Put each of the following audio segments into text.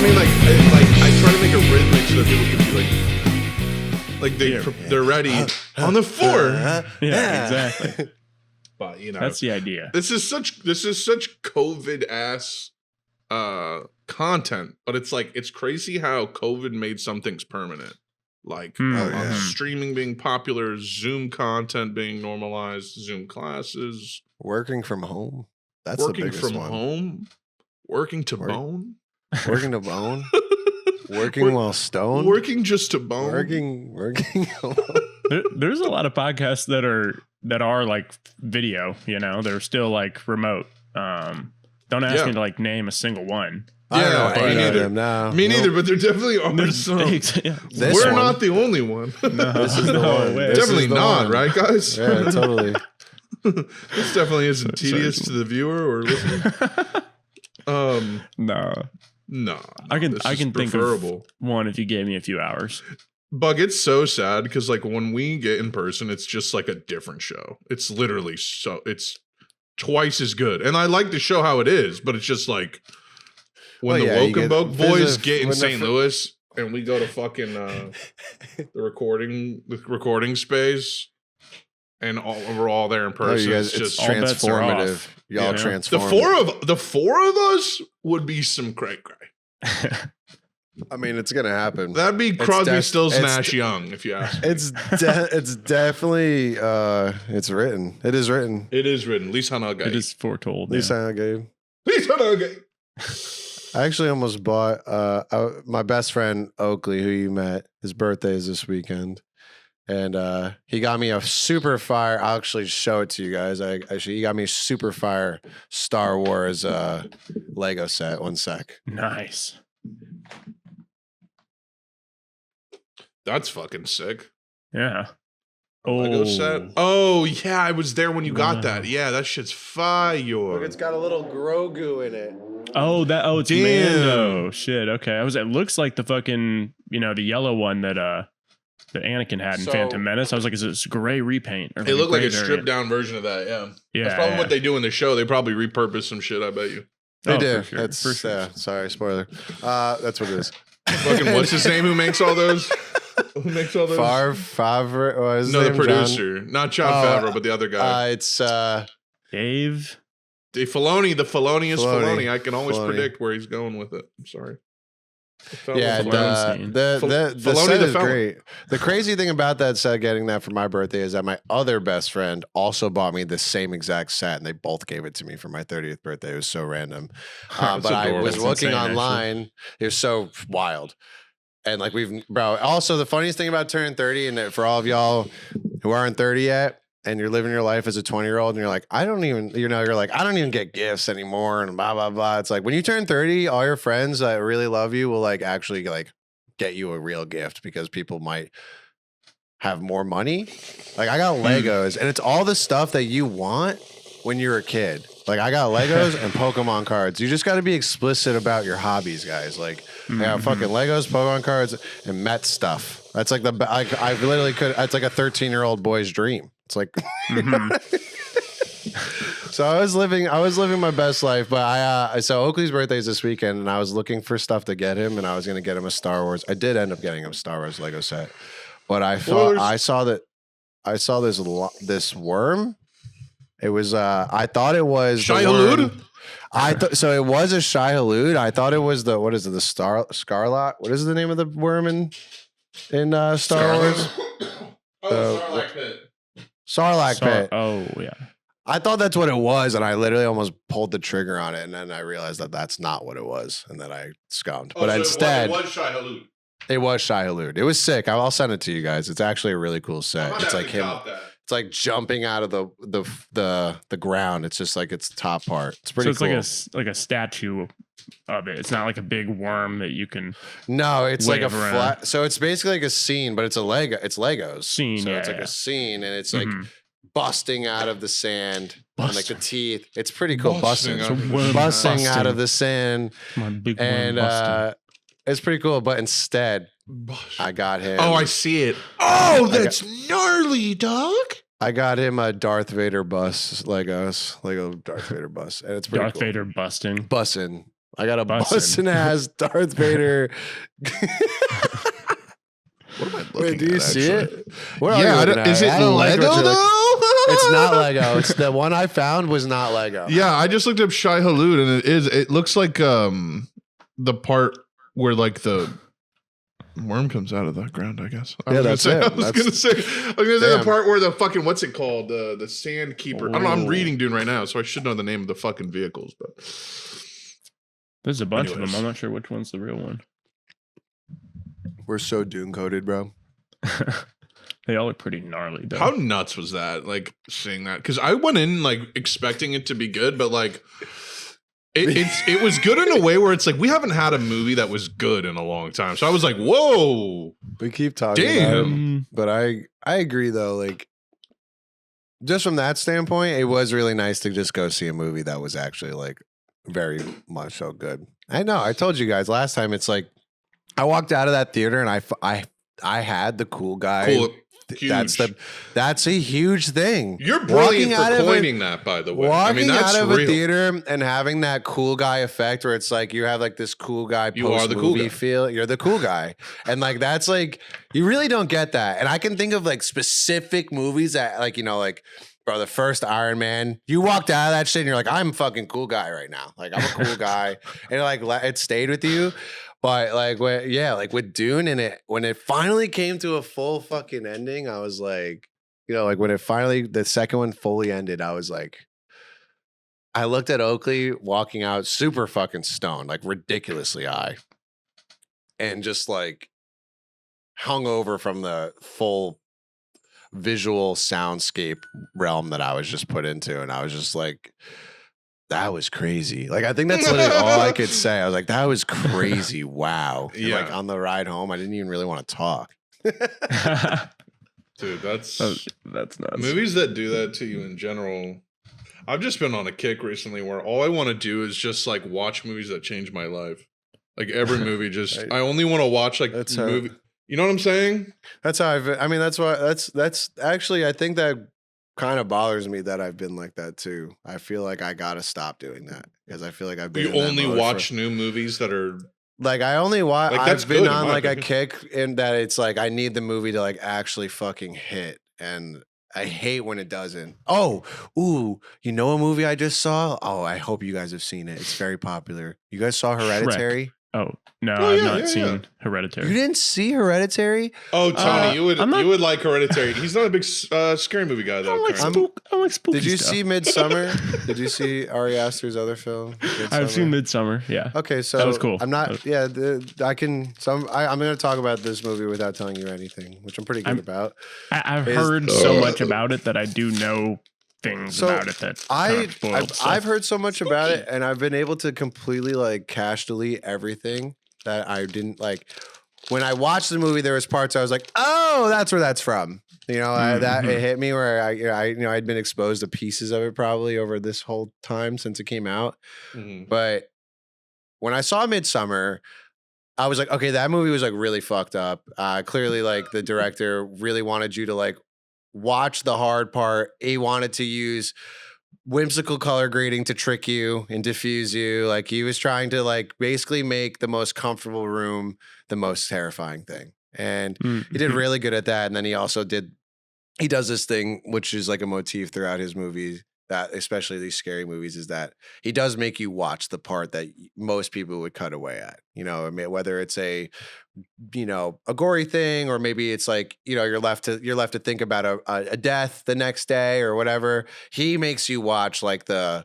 mean, I try to make it rhythmic so that people can be they're ready on the floor. Yeah, exactly. But that's the idea. This is such COVID ass content, but it's crazy how COVID made some things permanent. Streaming being popular, Zoom content being normalized, Zoom classes, working from home. That's working the biggest from one. Home, working to bone, working to bone, working while stoned, working just to bone, working. There's a lot of podcasts that are like video. They're still like remote. Don't ask me to like name a single one. I don't know any of them now. Me neither, but there definitely are some. We're not the only one. No, this is the one. Definitely not, right, guys? Yeah, totally. This definitely isn't tedious to the viewer or listener. No. I can think of one if you gave me a few hours. Bug, it's so sad because when we get in person, it's just like a different show. It's literally it's twice as good. And I like the show how it is, but it's just like when the Wokenboke boys get in St. Louis and we go to fucking the recording space and we're all there in person. You guys, it's just transformative. Y'all transform. The four of us would be some cray. I mean, it's gonna happen. That'd be Crosby, Stills, Nash, Young, if you ask me. It's definitely it's written. It is written. It is written. Lisa Nugget. It is foretold. Lisa Nugget. I actually almost bought my best friend Oakley, who you met. His birthday is this weekend, and he got me a super fire. I'll actually show it to you guys. He got me a super fire Star Wars Lego set. One sec. Nice. That's fucking sick. Yeah. Lego set. Oh yeah, I was there when you got that. Yeah, that shit's fire. Look, it's got a little Grogu in it. It's Mando. Shit. Okay. It looks like the fucking the yellow one that Anakin had in Phantom Menace. I was like, is this gray repaint? It looked like a stripped down version of that. Yeah. Yeah. That's probably what they do in the show. They probably repurpose some shit. I bet you. They do. For sure. That's for sure. Sorry, spoiler. That's what it is. Fucking what's his name? Who makes all those? Who makes all those? Favre. The producer, not John Favreau, but the other guy. It's Dave. Filoni. The Filoni is Filoni. I can always predict where he's going with it. I'm sorry. Yeah, the set is great. The crazy thing about that set, getting that for my birthday, is that my other best friend also bought me the same exact set, and they both gave it to me for my 30th birthday. It was so random. But I was looking online. Actually. It was so wild. And also the funniest thing about turning 30, and for all of y'all who aren't 30 yet, and you're living your life as a 20-year-old, and you're like, I don't even get gifts anymore, and blah, blah, blah. It's like when you turn 30, all your friends that really love you will actually get you a real gift because people might have more money. I got Legos, and it's all the stuff that you want when you're a kid. I got Legos and Pokemon cards. You just got to be explicit about your hobbies, guys. I got fucking Legos, Pokemon cards, and Met stuff. That's I literally could. That's like a 13-year-old boy's dream. It's like. So I was living my best life, but so Oakley's birthday is this weekend, and I was looking for stuff to get him, and I was going to get him a Star Wars. I did end up getting him a Star Wars Lego set, but I saw this worm. It was I thought it was Shai-Hulud? So it was a Shai-Hulud. I thought it was the Scarlet. What is the name of the worm in Star Wars? Sarlacc pit. Sarlacc pit. Oh yeah. I thought that's what it was, and I literally almost pulled the trigger on it, and then I realized that that's not what it was, and then I scummed. But instead, it was Shai-Hulud. It was Shai-Hulud. It was sick. I'll send it to you guys. It's actually a really cool set. It's like him. It's like jumping out of the ground. It's just its top part. It's pretty cool. It's like a statue of it. It's not like a big worm that you can. No, it's like a flat. So it's basically like a scene, but it's a Lego. It's Legos. Scene. So it's like a scene, and it's busting out of the sand and the teeth. It's pretty cool. Busting out of the sand. Big worm it's pretty cool. But instead, I got him. Oh, I see it. Oh, that's gnarly, dog. I got him a Darth Vader bus, Lego Darth Vader bus, and it's pretty Darth cool. Vader busting. I got a bussin' ass Darth Vader. What am I looking Wait, do you at, see actually? it? What are you looking at? Is it Lego though? It's not Lego. It's the one I found was not Lego. Yeah, I just looked up Shai Hulud and it looks like the part where like the worm comes out of the ground, I guess. I was gonna say the part where the fucking what's it called? The sand keeper. I don't know, I'm reading Dune right now, so I should know the name of the fucking vehicles, but there's a bunch of them. I'm not sure which one's the real one. We're so Dune coded, bro. They all look pretty gnarly, though. How nuts was that? Like seeing that? Because I went in like expecting it to be good, but like it was good in a way where it's like we haven't had a movie that was good in a long time. So I was like, whoa. We keep talking about it, but I agree though. Like just from that standpoint, it was really nice to just go see a movie that was actually like very much so good. I know. I told you guys last time. It's like I walked out of that theater and I had the cool guy. Cool. Huge. That's a huge thing. You're brilliant for coining that, by the way. Walking out of a theater and having that cool guy effect where it's like you have like this cool guy post-movie feel. You're the cool guy. And like that's like you really don't get that. And I can think of like specific movies that like, you know, like bro, the first Iron Man, you walked out of that shit and you're like, I'm a fucking cool guy right now. Like I'm a cool guy. And like it stayed with you. But like, like with Dune and when it finally came to a full fucking ending, I was like, you know, like when the second one fully ended, I was like, I looked at Oakley walking out super fucking stoned, like ridiculously high, and just like hung over from the full visual soundscape realm that I was just put into. And I was just like, that was crazy. Like, I think that's literally all I could say. I was like, that was crazy. Wow. And like on the ride home, I didn't even really want to talk. Dude, that's nuts. Movies that do that to you in general. I've just been on a kick recently where all I want to do is just like watch movies that change my life. Like every movie I only want to watch like movie. You know what I'm saying? That's how that's actually, I think that kind of bothers me that I've been like that too. I feel like I gotta stop doing that because I feel like I've been. You only watch new movies that are like I only watch. Like, I've been on like a kick in that it's like I need the movie to like actually fucking hit, and I hate when it doesn't. You know a movie I just saw? Oh, I hope you guys have seen it. It's very popular. You guys saw Hereditary? Shrek. Oh no, I've not seen Hereditary. You didn't see Hereditary? Oh, Tony, you would like Hereditary. He's not a big scary movie guy though. I like spooky Did you stuff. see Midsommar? Did you see Ari Aster's other film? I've seen Midsommar. Yeah. Okay, so that was cool. I'm not. Yeah, I can. I'm going to talk about this movie without telling you anything, which I'm pretty good about. I've heard so much about it that I do know things about it that I've heard so much about it, and I've been able to completely like cache delete everything that I didn't like. When I watched the movie, there was parts I was like, "Oh, that's where that's from." You know, it hit me where I'd been exposed to pieces of it probably over this whole time since it came out. Mm-hmm. But when I saw Midsommar, I was like, okay, that movie was like really fucked up. Clearly, like the director really wanted you to like watch the hard part. He wanted to use whimsical color grading to trick you and diffuse you. Like he was trying to like basically make the most comfortable room the most terrifying thing. And he did really good at that. And then he does this thing, which is like a motif throughout his movies, that especially these scary movies, is that he does make you watch the part that most people would cut away at, you know, I mean, whether it's a gory thing, or maybe it's like, you know, you're left to think about a death the next day or whatever. He makes you watch like I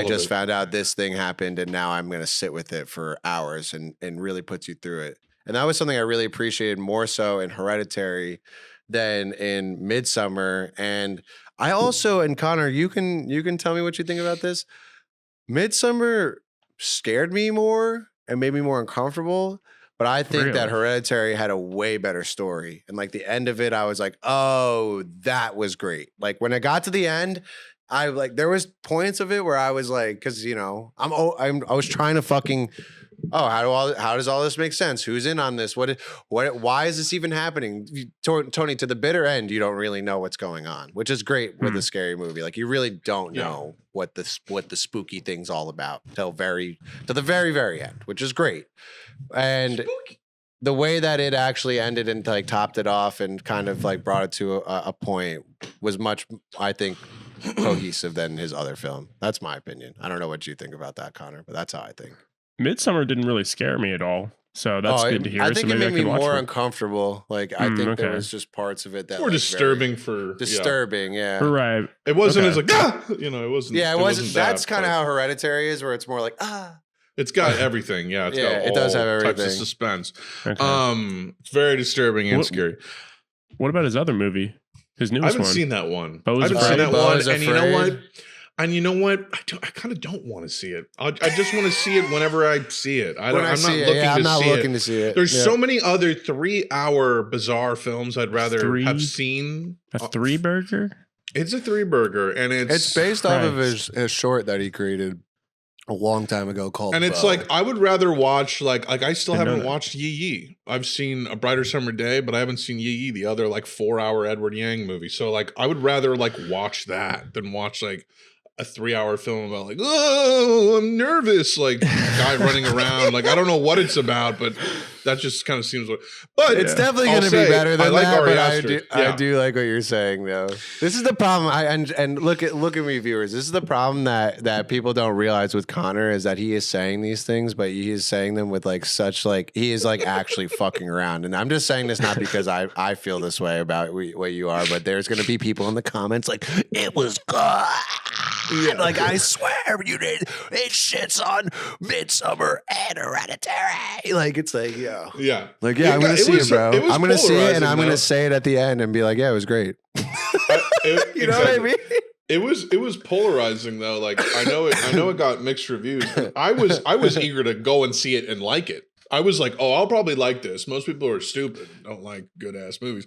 just found out this thing happened and now I'm going to sit with it for hours and really puts you through it. And that was something I really appreciated more so in Hereditary than in Midsommar. And I also, and Connor, you can tell me what you think about this. Midsommar scared me more and made me more uncomfortable, but I think that Hereditary had a way better story. And like the end of it, I was like, oh, that was great. Like when I got to the end, there was points of it where I was like, because I was trying to fucking, how does all this make sense? Who's in on this? Why is this even happening? Tony, to the bitter end, you don't really know what's going on, which is great with a scary movie. Like you really don't know what the spooky thing's all about till the very, very end, which is great. And spooky. The way that it actually ended and like topped it off and kind of like brought it to a point was much, I think, cohesive than his other film. That's my opinion. I don't know what you think about that, Connor, but that's how I think. Midsummer didn't really scare me at all, so that's good to hear. I think so it made me more uncomfortable. Like I think there was just parts of it that were disturbing for disturbing. Yeah, right. It wasn't as like it wasn't. Yeah, it wasn't. That's kind of how Hereditary is, where it's more like It's got everything. Yeah, it's got it does have everything. Types of suspense. Okay. It's very disturbing and scary. What about his other movie? His newest one? I haven't seen that one. I haven't seen that one. And you know what? I kind of don't want to see it. I just want to see it whenever I see it. I'm not looking to see it. There's so many other 3-hour bizarre films I'd rather have seen. A 3-burger? It's a 3-burger, and it's based off of his short that he created a long time ago called. And it's like I would rather watch like I still haven't watched Yi Yi. I've seen A Brighter Summer Day, but I haven't seen Yi Yi, the other like 4-hour Edward Yang movie. So like I would rather like watch that than watch like a 3-hour film about like, oh, I'm nervous, like guy running around. Like I don't know what it's about, but that just kind of seems like. But it's definitely going to be better than that. But I do like what you're saying, though. This is the problem. And look at me, viewers. This is the problem that people don't realize with Connor is that he is saying these things, but he is saying them with like such like he is like actually fucking around. And I'm just saying this not because I feel this way about what you are, but there's going to be people in the comments like it was good. Yeah. Like I swear you did. It shits on Midsummer and Hereditary. Like it's like yeah. Like I'm gonna see it, bro. I'm gonna see it, and I'm gonna say it at the end and be like, yeah, it was great. You know what I mean? It was polarizing though. Like I know it got mixed reviews. I was eager to go and see it and like it. I was like, oh, I'll probably like this. Most people are stupid, don't like good ass movies,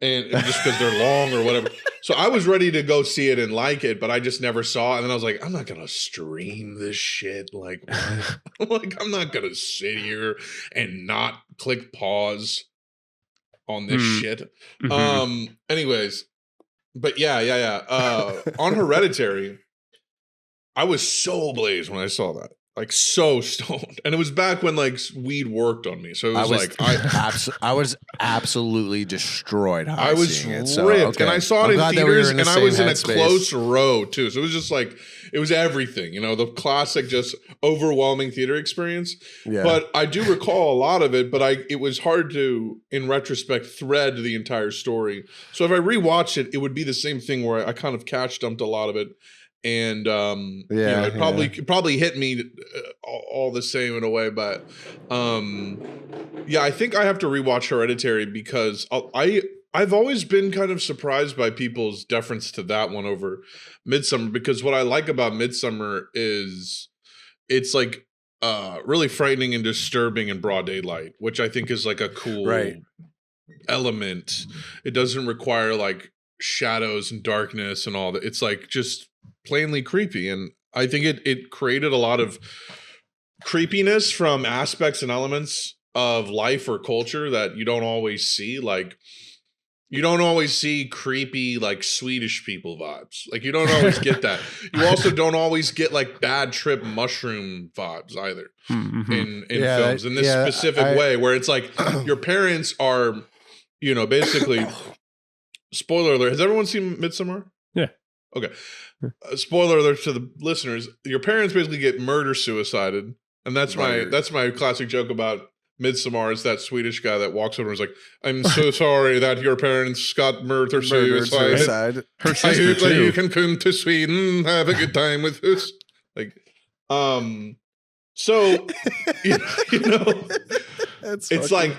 and just because they're long or whatever. So I was ready to go see it and like it, but I just never saw it. And then I was like, I'm not gonna stream this shit. Like, like I'm not gonna sit here and not click pause on this shit. Mm-hmm. Anyways, but yeah. On Hereditary, I was so blazed when I saw that. Like so stoned, and it was back when like weed worked on me. So it was I was absolutely destroyed. I was ripped, and I saw it in theaters, and I was in a close row too. So it was just like it was everything, the classic, just overwhelming theater experience. Yeah. But I do recall a lot of it, but it was hard to, in retrospect, thread the entire story. So if I rewatched it, it would be the same thing where I kind of catch dumped a lot of it. And it probably hit me all the same in a way, but I think I have to rewatch Hereditary because I've always been kind of surprised by people's deference to that one over Midsummer, because what I like about Midsummer is it's like really frightening and disturbing in broad daylight, which I think is like a cool element. It doesn't require like shadows and darkness and all that. It's like just plainly creepy, and I think it created a lot of creepiness from aspects and elements of life or culture that you don't always see. Like you don't always see creepy like Swedish people vibes. Like you don't always get that. You also don't always get like bad trip mushroom vibes either in films in this specific way, where it's like your parents are, basically. Spoiler alert. Has everyone seen Midsummer? Yeah. Okay. Spoiler alert to the listeners. Your parents basically get murder-suicided. And that's my classic joke about Midsommar, is that Swedish guy that walks over and is like, I'm so sorry that your parents got murder-suicide. Her sister I hope too. That you can come to Sweden, have a good time with us. Like, so, it's like,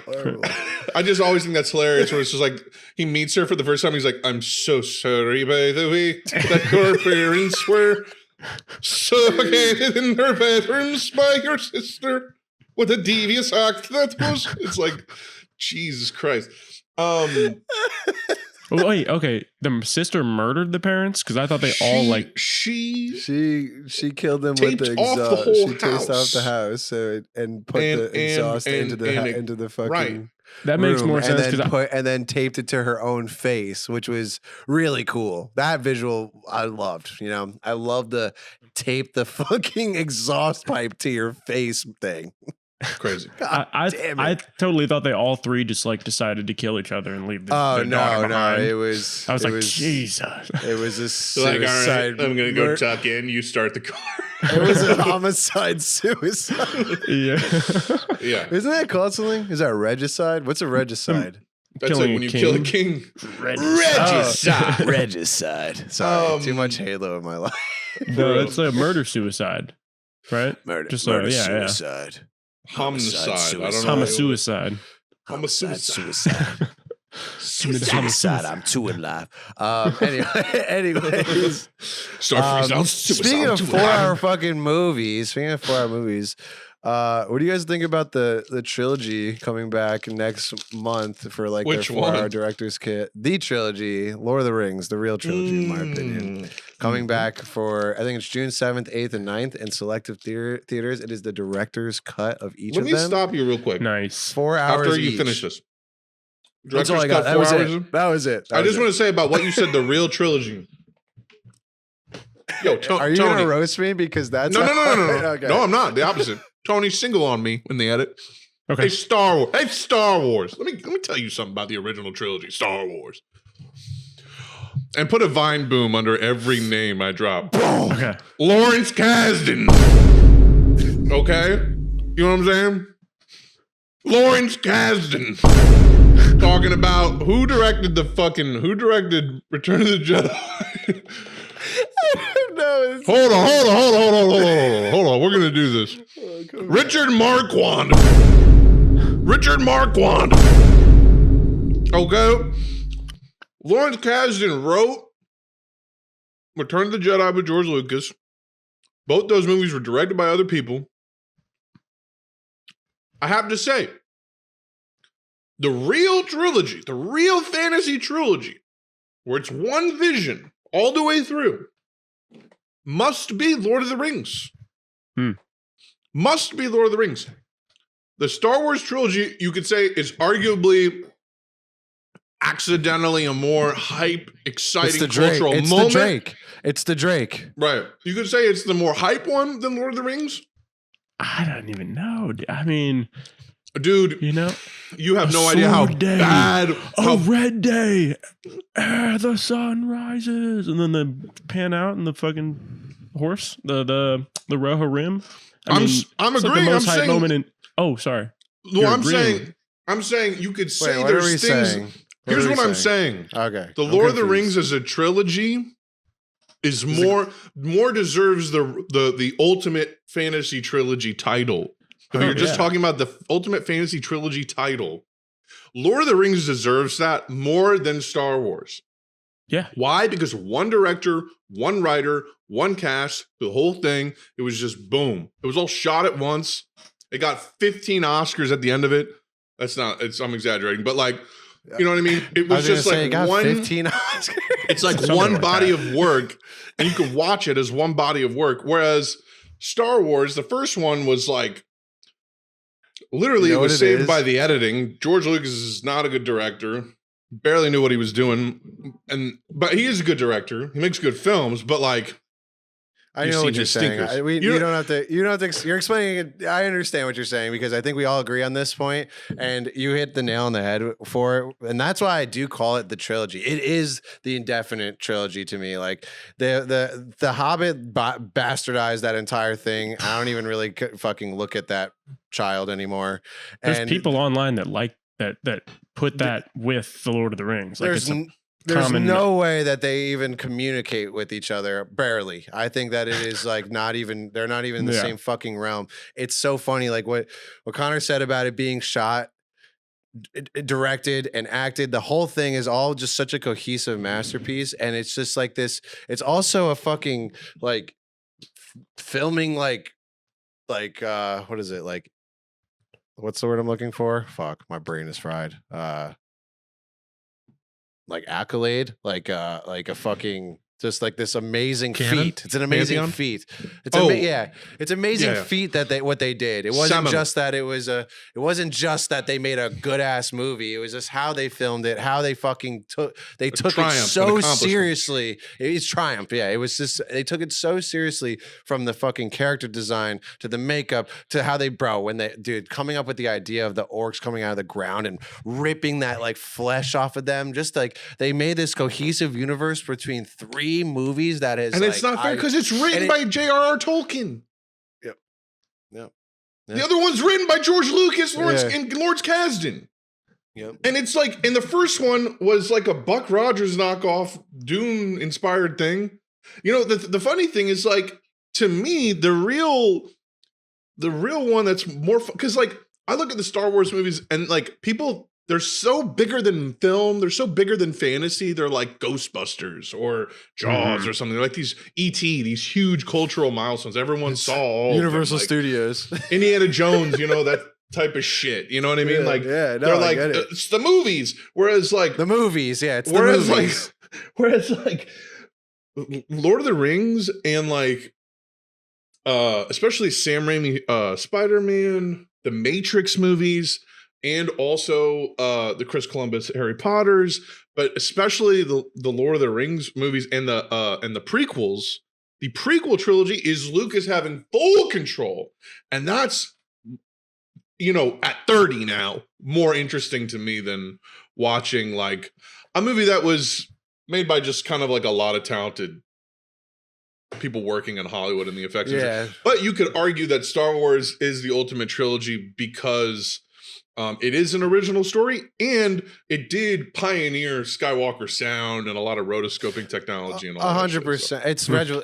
I just always think that's hilarious, where it's just like, he meets her for the first time, he's like, I'm so sorry, by the way, that your parents were suffocated in their bedrooms by your sister. What a devious act that was. It's like, Jesus Christ. Oh, wait, okay. The sister murdered the parents because I thought they all like she killed them with the off exhaust. the whole she taped off the house and put the exhaust into the fucking right. That makes more sense and then taped it to her own face, which was really cool. That visual I loved. You know, I love the tape the fucking exhaust pipe to your face thing. Crazy. I totally thought they all three just like decided to kill each other and leave the daughter behind. No, it was. I was like, Jesus. It was a suicide. Like, all right, I'm gonna go tuck in. You start the car. It was a homicide suicide. Yeah. Isn't that called something? Is that regicide? What's a regicide? That's like when you kill a king. Regicide. Regicide. Sorry, too much Halo in my life. No, it's a murder suicide, right? Murder suicide. Homicide. I don't know. Homicide. Suicide. Suicide. I'm too alive. Anyways. Speaking of 4-hour fucking movies. What do you guys think about the trilogy coming back next month for like Which their 4-hour one? director's kit? The trilogy, Lord of the Rings, the real trilogy, in my opinion. Coming back for, I think it's June 7th, 8th, and 9th in selective theaters. It is the director's cut of each of them. Let me stop you real quick. Nice. 4 hours After you each. finish this. That's all I got. That was it. I just want to say about what you said, the real trilogy. Yo, Are you Tony. going to roast me? Because that's... No. Okay. No, I'm not. The opposite. Tony's single on me in the edit. Okay. Hey, Star Wars. Hey, Star Wars. Let me tell you something about the original trilogy, Star Wars. And put a Vine boom under every name I drop. Okay. Lawrence Kasdan. Okay? You know what I'm saying? Lawrence Kasdan. Talking about who directed Return of the Jedi. No, Hold on. We're gonna do this. Richard Marquand. Okay. Lawrence Kasdan wrote Return of the Jedi with George Lucas. Both those movies were directed by other people. I have to say, the real trilogy, the real fantasy trilogy, where it's one vision all the way through, must be Lord of the Rings. Must be Lord of the Rings. The Star Wars trilogy, you could say, is arguably accidentally a more hype, exciting cultural moment. It's the Drake. Right. You could say it's the more hype one than Lord of the Rings. I don't even know. I mean, dude, you know, you have no idea how bad. A red day, the sun rises, and then they pan out and the fucking horse, the Rohirrim. I'm agreeing. Like I'm saying. Sorry. No, I'm saying you could say there's things. Here's what I'm saying. Okay. The Lord of the Rings as a trilogy is more deserves the ultimate fantasy trilogy title. If you're just talking about the ultimate fantasy trilogy title, Lord of the Rings deserves that more than Star Wars. Yeah. Why? Because one director, one writer, one cast, the whole thing, it was just boom. It was all shot at once. It got 15 Oscars at the end of it. I'm exaggerating, but like, you know what I mean? It was just like one 15 Oscars. It's like one body of work, and you could watch it as one body of work. Whereas Star Wars, the first one was like, literally, it was saved by the editing. George Lucas is not a good director. Barely knew what he was doing, but he is a good director. He makes good films, but like, I know what you're saying. You don't have to. You're explaining it. I understand what you're saying because I think we all agree on this point, and you hit the nail on the head for it. And that's why I do call it the trilogy. It is the indefinite trilogy to me. Like the Hobbit bastardized that entire thing. I don't even really fucking look at that child anymore. There's people online that like that put that with the Lord of the Rings. Like there's no way that they even communicate with each other. Barely. I think that it is like they're not even in the same fucking realm. It's so funny. Like what Connor said about it being shot, directed, and acted. The whole thing is all just such a cohesive masterpiece. And it's just like this. It's also a fucking like filming like what is it? Like, what's the word I'm looking for? Fuck, my brain is fried. like accolade, like a fucking just like this amazing Canon? feat. It's an amazing Pantheon? feat. It's it's amazing Yeah. feat that what they did. It wasn't Seminal. just that it wasn't just that they made a good ass movie. It was just how they filmed it, how they fucking took it so seriously. It's triumph. Yeah, it was just they took it so seriously, from the fucking character design to the makeup to how they coming up with the idea of the orcs coming out of the ground and ripping that like flesh off of them. Just like they made this cohesive universe between 3 movies that is, and it's not fair because it's written by J.R.R. Tolkien. Yep. The other one's written by George Lucas and Lawrence Kasdan. Yep. And it's like, and the first one was like a Buck Rogers knockoff Dune inspired thing. You know, the funny thing is, like, to me, the real one that's more because like I look at the Star Wars movies and like people. They're so bigger than film. They're so bigger than fantasy. They're like Ghostbusters or Jaws or something. They're like these E.T., these huge cultural milestones. Everyone saw all Universal like, Studios. Indiana Jones, you know, that type of shit. You know what I mean? They're like, it's the movies. Whereas like... The movies, yeah. It's the movies. Whereas like Lord of the Rings and like, especially Sam Raimi, Spider-Man, the Matrix movies... and also the Chris Columbus Harry Potters, but especially the Lord of the Rings movies and the prequels. The prequel trilogy is Lucas having full control, and that's, you know, at 30 now, more interesting to me than watching like a movie that was made by just kind of like a lot of talented people working in Hollywood and the effects. Yeah. But you could argue that Star Wars is the ultimate trilogy because it is an original story, and it did pioneer Skywalker sound and a lot of rotoscoping technology and all 100%.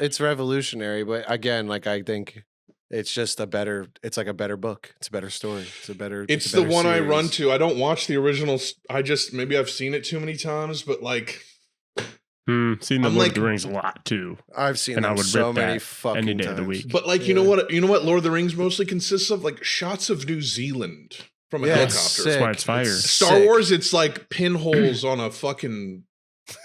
It's revolutionary, but again, like I think it's just it's like a better book. It's a better story. It's the one series. I run to. I don't watch the originals. Maybe I've seen it too many times, but like seen the Lord of the Rings a lot too. I've seen them so many fucking any day times. of the week. But like you know what Lord of the Rings mostly consists of? Like shots of New Zealand. From a helicopter. That's why it's fire. Star Wars, it's like pinholes on a fucking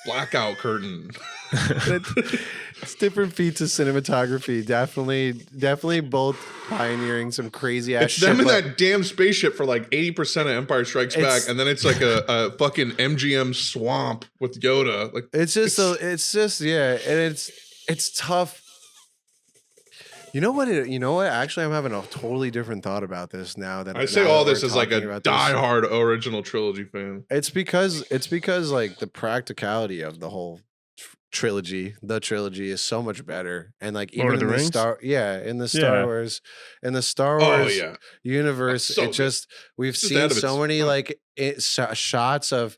blackout curtain. It's different feats of cinematography. Definitely both pioneering some crazy ass it's shit. It's them in that damn spaceship for like 80% of Empire Strikes Back, and then it's like a fucking MGM swamp with Yoda. Like it's just and it's tough. You know what? Actually, I'm having a totally different thought about this now. That I say all this as like a diehard original trilogy fan. It's because like the practicality of the whole trilogy, the trilogy is so much better, and like even in the Star Wars, in the Star Wars universe, we've seen so many like shots of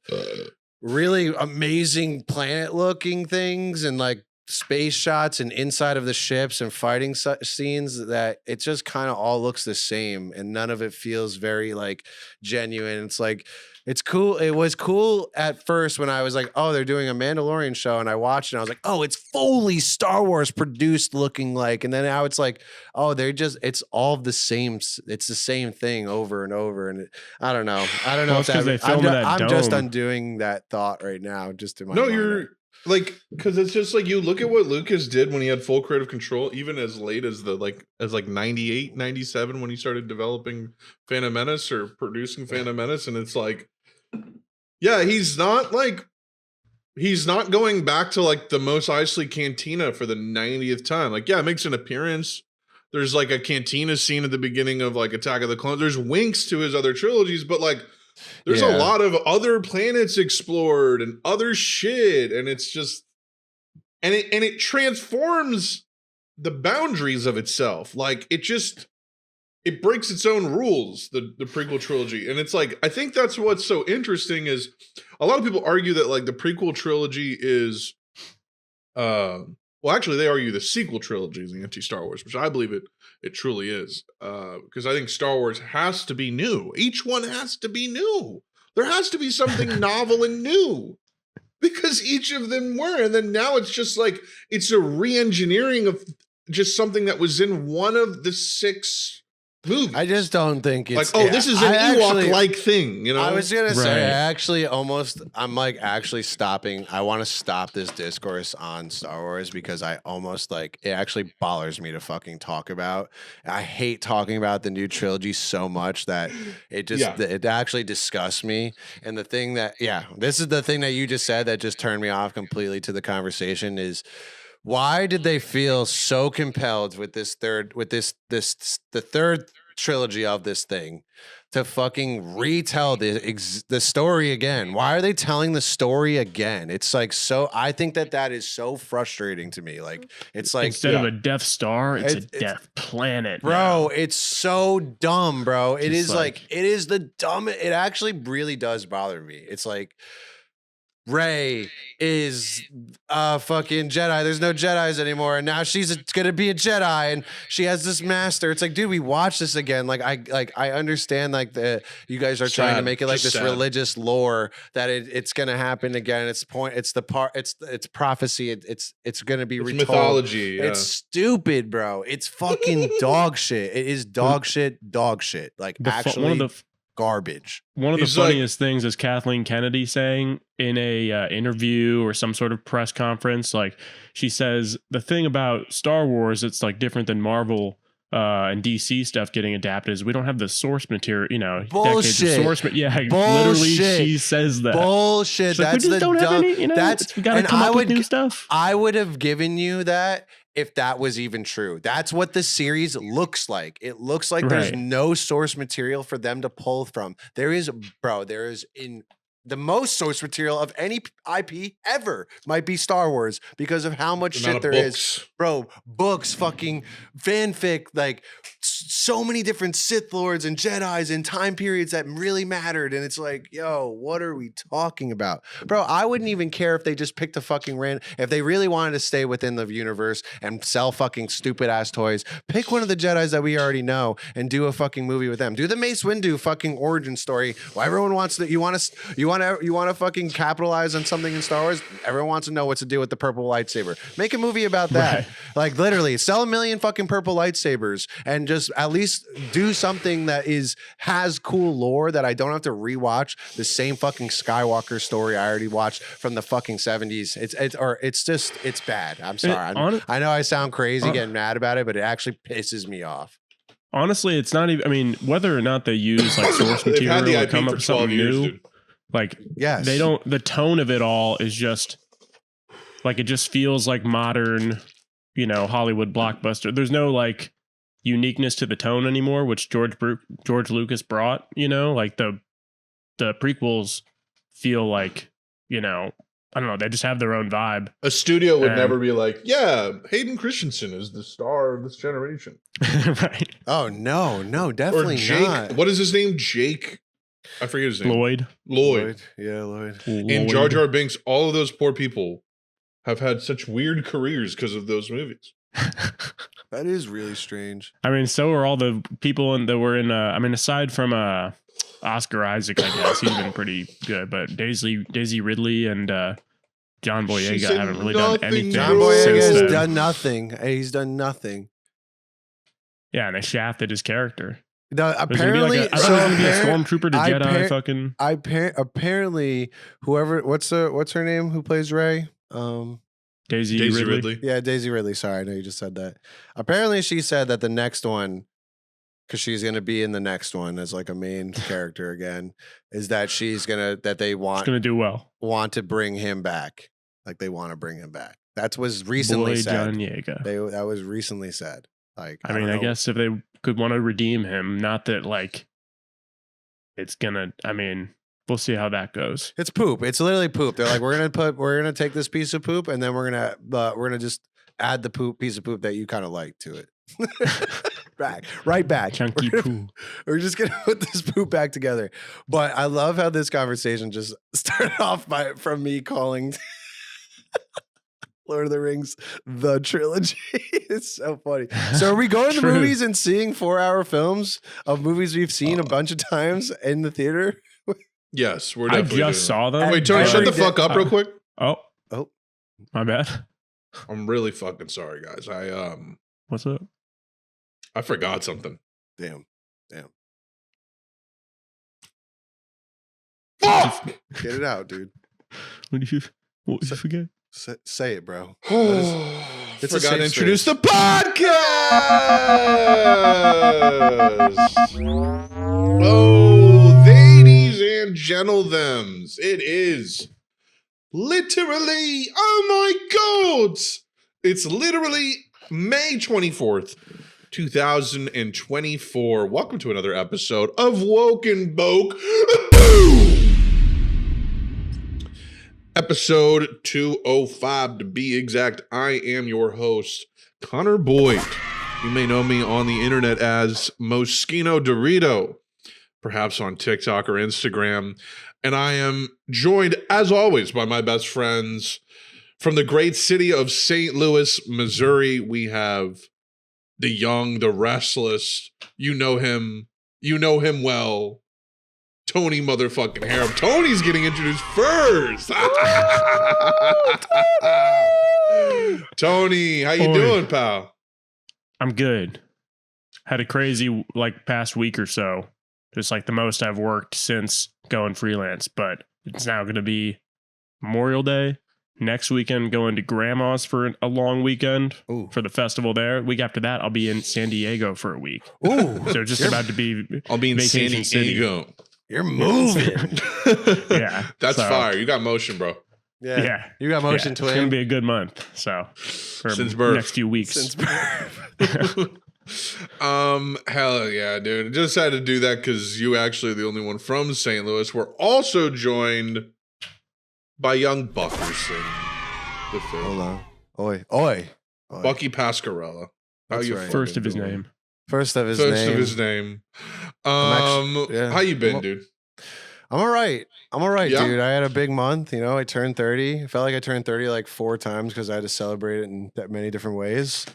really amazing planet looking things and like space shots and inside of the ships and fighting scenes that it just kind of all looks the same and none of it feels very like genuine. It's like, it's cool. It was cool at first when I was like, oh, they're doing a Mandalorian show, and I watched it and I was like, oh, it's fully Star Wars produced looking like, and then now it's like, oh, it's all the same. It's the same thing over and over. And I don't know. Well, if I'm just undoing that thought right now. Just in my mind. You're like, because it's just like you look at what Lucas did when he had full creative control, even as late as 98, 97 when he started developing Phantom Menace or producing Phantom Menace, and it's like, yeah, he's not going back to like the Mos Eisley Cantina for the 90th time. Like, yeah, it makes an appearance. There's like a cantina scene at the beginning of like Attack of the Clones. There's winks to his other trilogies, but like there's a lot of other planets explored and other shit, and it's just and it transforms the boundaries of itself. Like it breaks its own rules, the prequel trilogy. And it's like, I think that's what's so interesting is a lot of people argue that like the prequel trilogy is well, actually they argue the sequel trilogy is the anti-Star Wars, which I believe it truly is. Because I think Star Wars has to be new. Each one has to be new. There has to be something novel and new. Because each of them were. And then now it's just like, it's a re-engineering of just something that was in one of the 6 movie. I just don't think it's like, this is an Ewok-like thing, you know? I was gonna say, I'm like actually stopping. I want to stop this discourse on Star Wars because I almost like it actually bothers me to fucking talk about. I hate talking about the new trilogy so much that it actually disgusts me. And the thing that this is the thing that you just said that just turned me off completely to the conversation is, why did they feel so compelled with the third trilogy of this thing to fucking retell the story again? Why are they telling the story again? It's like, so I think that is so frustrating to me. Like, it's like, instead of a Death Star, it's a Death Planet, bro. now. It's so dumb, bro. It is like it is the dumb. It actually really does bother me. It's like, Rey is a fucking Jedi. There's no Jedis anymore, and now she's gonna be a Jedi, and she has this master. It's like, dude, we watch this again. Like, I understand, like, you guys are trying to make it like this religious lore that it's gonna happen again. It's prophecy. It's gonna be retold. Mythology. Yeah. It's stupid, bro. It's fucking dog shit. It is dog shit. Like, actually. Garbage. One of the funniest things is Kathleen Kennedy saying in a interview or some sort of press conference, like, she says the thing about Star Wars, it's like different than Marvel and DC stuff getting adapted, is we don't have the source material, bullshit. Decades of source. Literally, she says that. Bullshit. Like, that's we just don't have any, we gotta come up with new stuff. I would have given you that if that was even true. That's what the series looks like. It looks like there's no source material for them to pull from. There is in the most source material of any IP ever might be Star Wars because of how much shit there is. Bro, books, fucking fanfic, like so many different Sith Lords and Jedis and time periods that really mattered. And it's like, yo, what are we talking about? Bro, I wouldn't even care if they just picked a fucking if they really wanted to stay within the universe and sell fucking stupid ass toys, pick one of the Jedis that we already know and do a fucking movie with them. Do the Mace Windu fucking origin story. Well, everyone wants that. You want to fucking capitalize on something in Star Wars? Everyone wants to know what to do with the purple lightsaber. Make a movie about that. Right. Like, literally sell 1 million fucking purple lightsabers and just at least do something that has cool lore that I don't have to rewatch the same fucking Skywalker story I already watched from the fucking 70s. It's bad. I'm sorry. I know I sound crazy getting mad about it, but it actually pisses me off. Honestly, it's not even, I mean, whether or not they use like source material or come up with something new, like, yes, they don't, the tone of it all is just like, it just feels like modern, Hollywood blockbuster. There's no like uniqueness to the tone anymore, which George Lucas brought, like the prequels feel like, I don't know, they just have their own vibe. A studio would never be like, yeah, Hayden Christensen is the star of this generation. Right. Oh, no, definitely or Jake, not. What is his name? Jake? I forget his name. Lloyd. Yeah, Lloyd. And Jar Jar Binks, all of those poor people have had such weird careers because of those movies. That is really strange. I mean, so are all the people that were in, aside from Oscar Isaac, I guess he's been pretty good, but Daisy Ridley and John Boyega haven't really done anything. John Boyega has done nothing. He's done nothing. Yeah, and they shafted his character. Apparently, I thought it was gonna be a stormtrooper to Jedi. Apparently, what's her name? Who plays Rey? Daisy Ridley. Yeah, Daisy Ridley. Sorry, I know you just said that. Apparently, she said that the next one, because she's gonna be in the next one as like a main character again, is that she's gonna do well. Want to bring him back. Like, they want to bring him back. That was recently said. John Boyega. That was recently said. Like, I guess if they could want to redeem him, not that like it's gonna. I mean, we'll see how that goes. It's poop. It's literally poop. They're like, we're gonna take this piece of poop and then we're gonna just add the piece of poop that you kind of like to it. right back. Chunky poo. We're just gonna put this poop back together. But I love how this conversation just started off from me calling Lord of the Rings the trilogy. It's so funny. So are we going to movies and seeing 4-hour films of movies we've seen a bunch of times in the theater? Yes, we're definitely. I just saw them. Wait, Tony, shut the fuck up real quick. Oh, my bad. I'm really fucking sorry, guys. What's up? I forgot something. Damn. Damn. Fuck! Get it out, dude. What did you forget? Say it, bro. It's forgot to introduce the podcast. Oh, ladies and gentlethems, it is literally, oh my God, it's literally May 24th, 2024. Welcome to another episode of Woken Boke. Episode 205 to be exact. I am your host, Connor Boyd. You may know me on the internet as Moschino Dorito, perhaps on TikTok or Instagram. And I am joined, as always, by my best friends from the great city of St. Louis, Missouri. We have the young, the restless. You know him well. Tony motherfucking Harem. Tony's getting introduced first. Tony, how you doing, pal? I'm good. Had a crazy past week or so. Just the most I've worked since going freelance, but it's now going to be Memorial Day. Next weekend, going to Grandma's for a long weekend. Ooh. For the festival there. Week after that, I'll be in San Diego for a week. Ooh. So just about to be I'll be in San Diego. City. You're moving. Yeah. That's fire. You got motion, bro. Yeah. You got motion, twin. It's going to be a good month. So for since birth. Next few weeks. Since birth. Hell yeah, dude. Just had to do that because you actually the only one from St. Louis. We're also joined by young Buckerson. The film. Hold on. Oi. Bucky Pascarella. How you right. First of his name. First of his name. How you been, dude? I'm all right. Yeah? Dude. I had a big month. I turned 30. I felt like I turned 30 4 times because I had to celebrate it in that many different ways.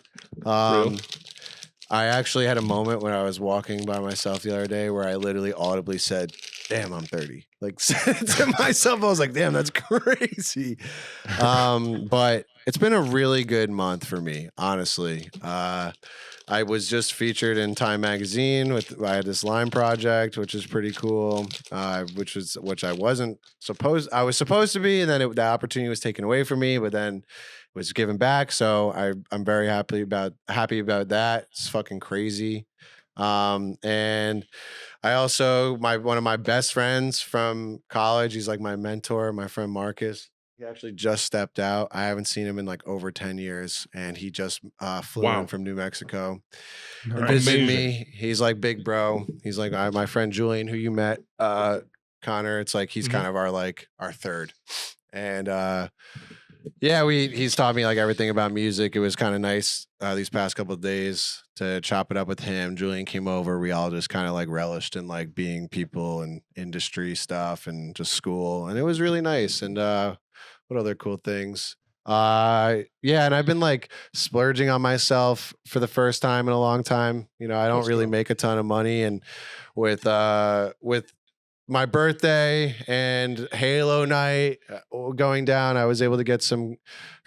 I actually had a moment when I was walking by myself the other day where I literally audibly said, "Damn, I'm 30." Said it to myself. I was like, "Damn, that's crazy." But it's been a really good month for me, honestly. I was just featured in Time Magazine I had this Line project, which is pretty cool. Which I wasn't supposed. I was supposed to be, and then the opportunity was taken away from me. But then it was given back, so I'm very happy about that. It's fucking crazy. And I also one of my best friends from college. He's my mentor, my friend Marcus. He actually just stepped out. I haven't seen him in over 10 years, and he just flew in from New Mexico and visited me. He's big bro. He's my friend Julian, who you met, Connor. It's he's kind of our third, and he's taught me everything about music. It was kind of nice these past couple of days to chop it up with him. Julian came over. We all just kind of relished in being people and industry stuff and just school, and it was really nice. And what other cool things? And I've been splurging on myself for the first time in a long time. I don't really make a ton of money, and with my birthday and Halo night going down, I was able to get some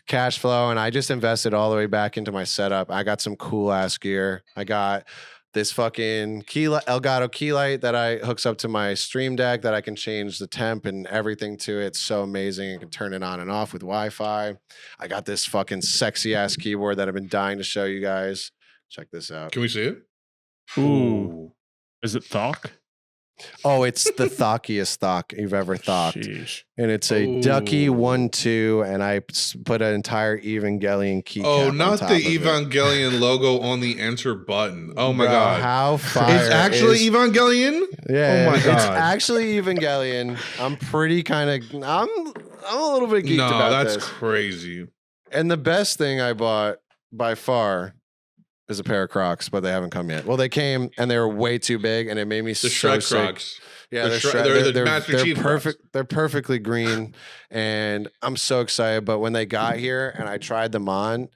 cash flow, and I just invested all the way back into my setup. I got some cool ass gear. I got this fucking Elgato key light that hooks up to my Stream Deck that I can change the temp and everything to it. It's so amazing. I can turn it on and off with Wi-Fi. I got this fucking sexy ass keyboard that I've been dying to show you guys. Check this out. Can we see it? Ooh. Is it Thok? Oh, it's the thockiest thock you've ever thought. Sheesh. And it's a Ducky 1-2, and I put an entire Evangelion keycap. Oh, not the Evangelion logo on the enter button. Oh my God. How fire. It's actually Evangelion? Yeah. Oh my God. It's actually Evangelion. I'm pretty kind of, I'm a little bit geeked about this. No, that's crazy. And the best thing I bought by far is a pair of Crocs, but they haven't come yet. Well, they came and they were way too big, and it made me so sick. Crocs. Yeah, they're perfect. They're perfectly green, and I'm so excited. But when they got here and I tried them on,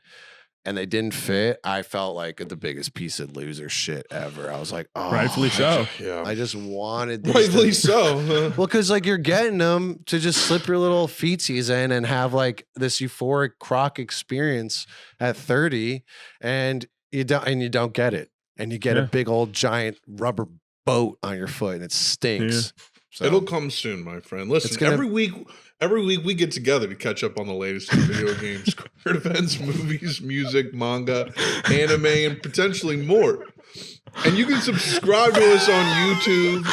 and they didn't fit, I felt like the biggest piece of loser shit ever. I was like, oh, rightfully so. Yeah, I just wanted these rightfully so. Well, because you're getting them to just slip your little feetsies in and have this euphoric Croc experience at 30, and you don't get it, and you get a big old giant rubber boat on your foot and it stinks. Yeah. So, it'll come soon, my friend. Listen, every week we get together to catch up on the latest in video games, current events, movies, music, manga, anime, and potentially more. And you can subscribe to us on YouTube,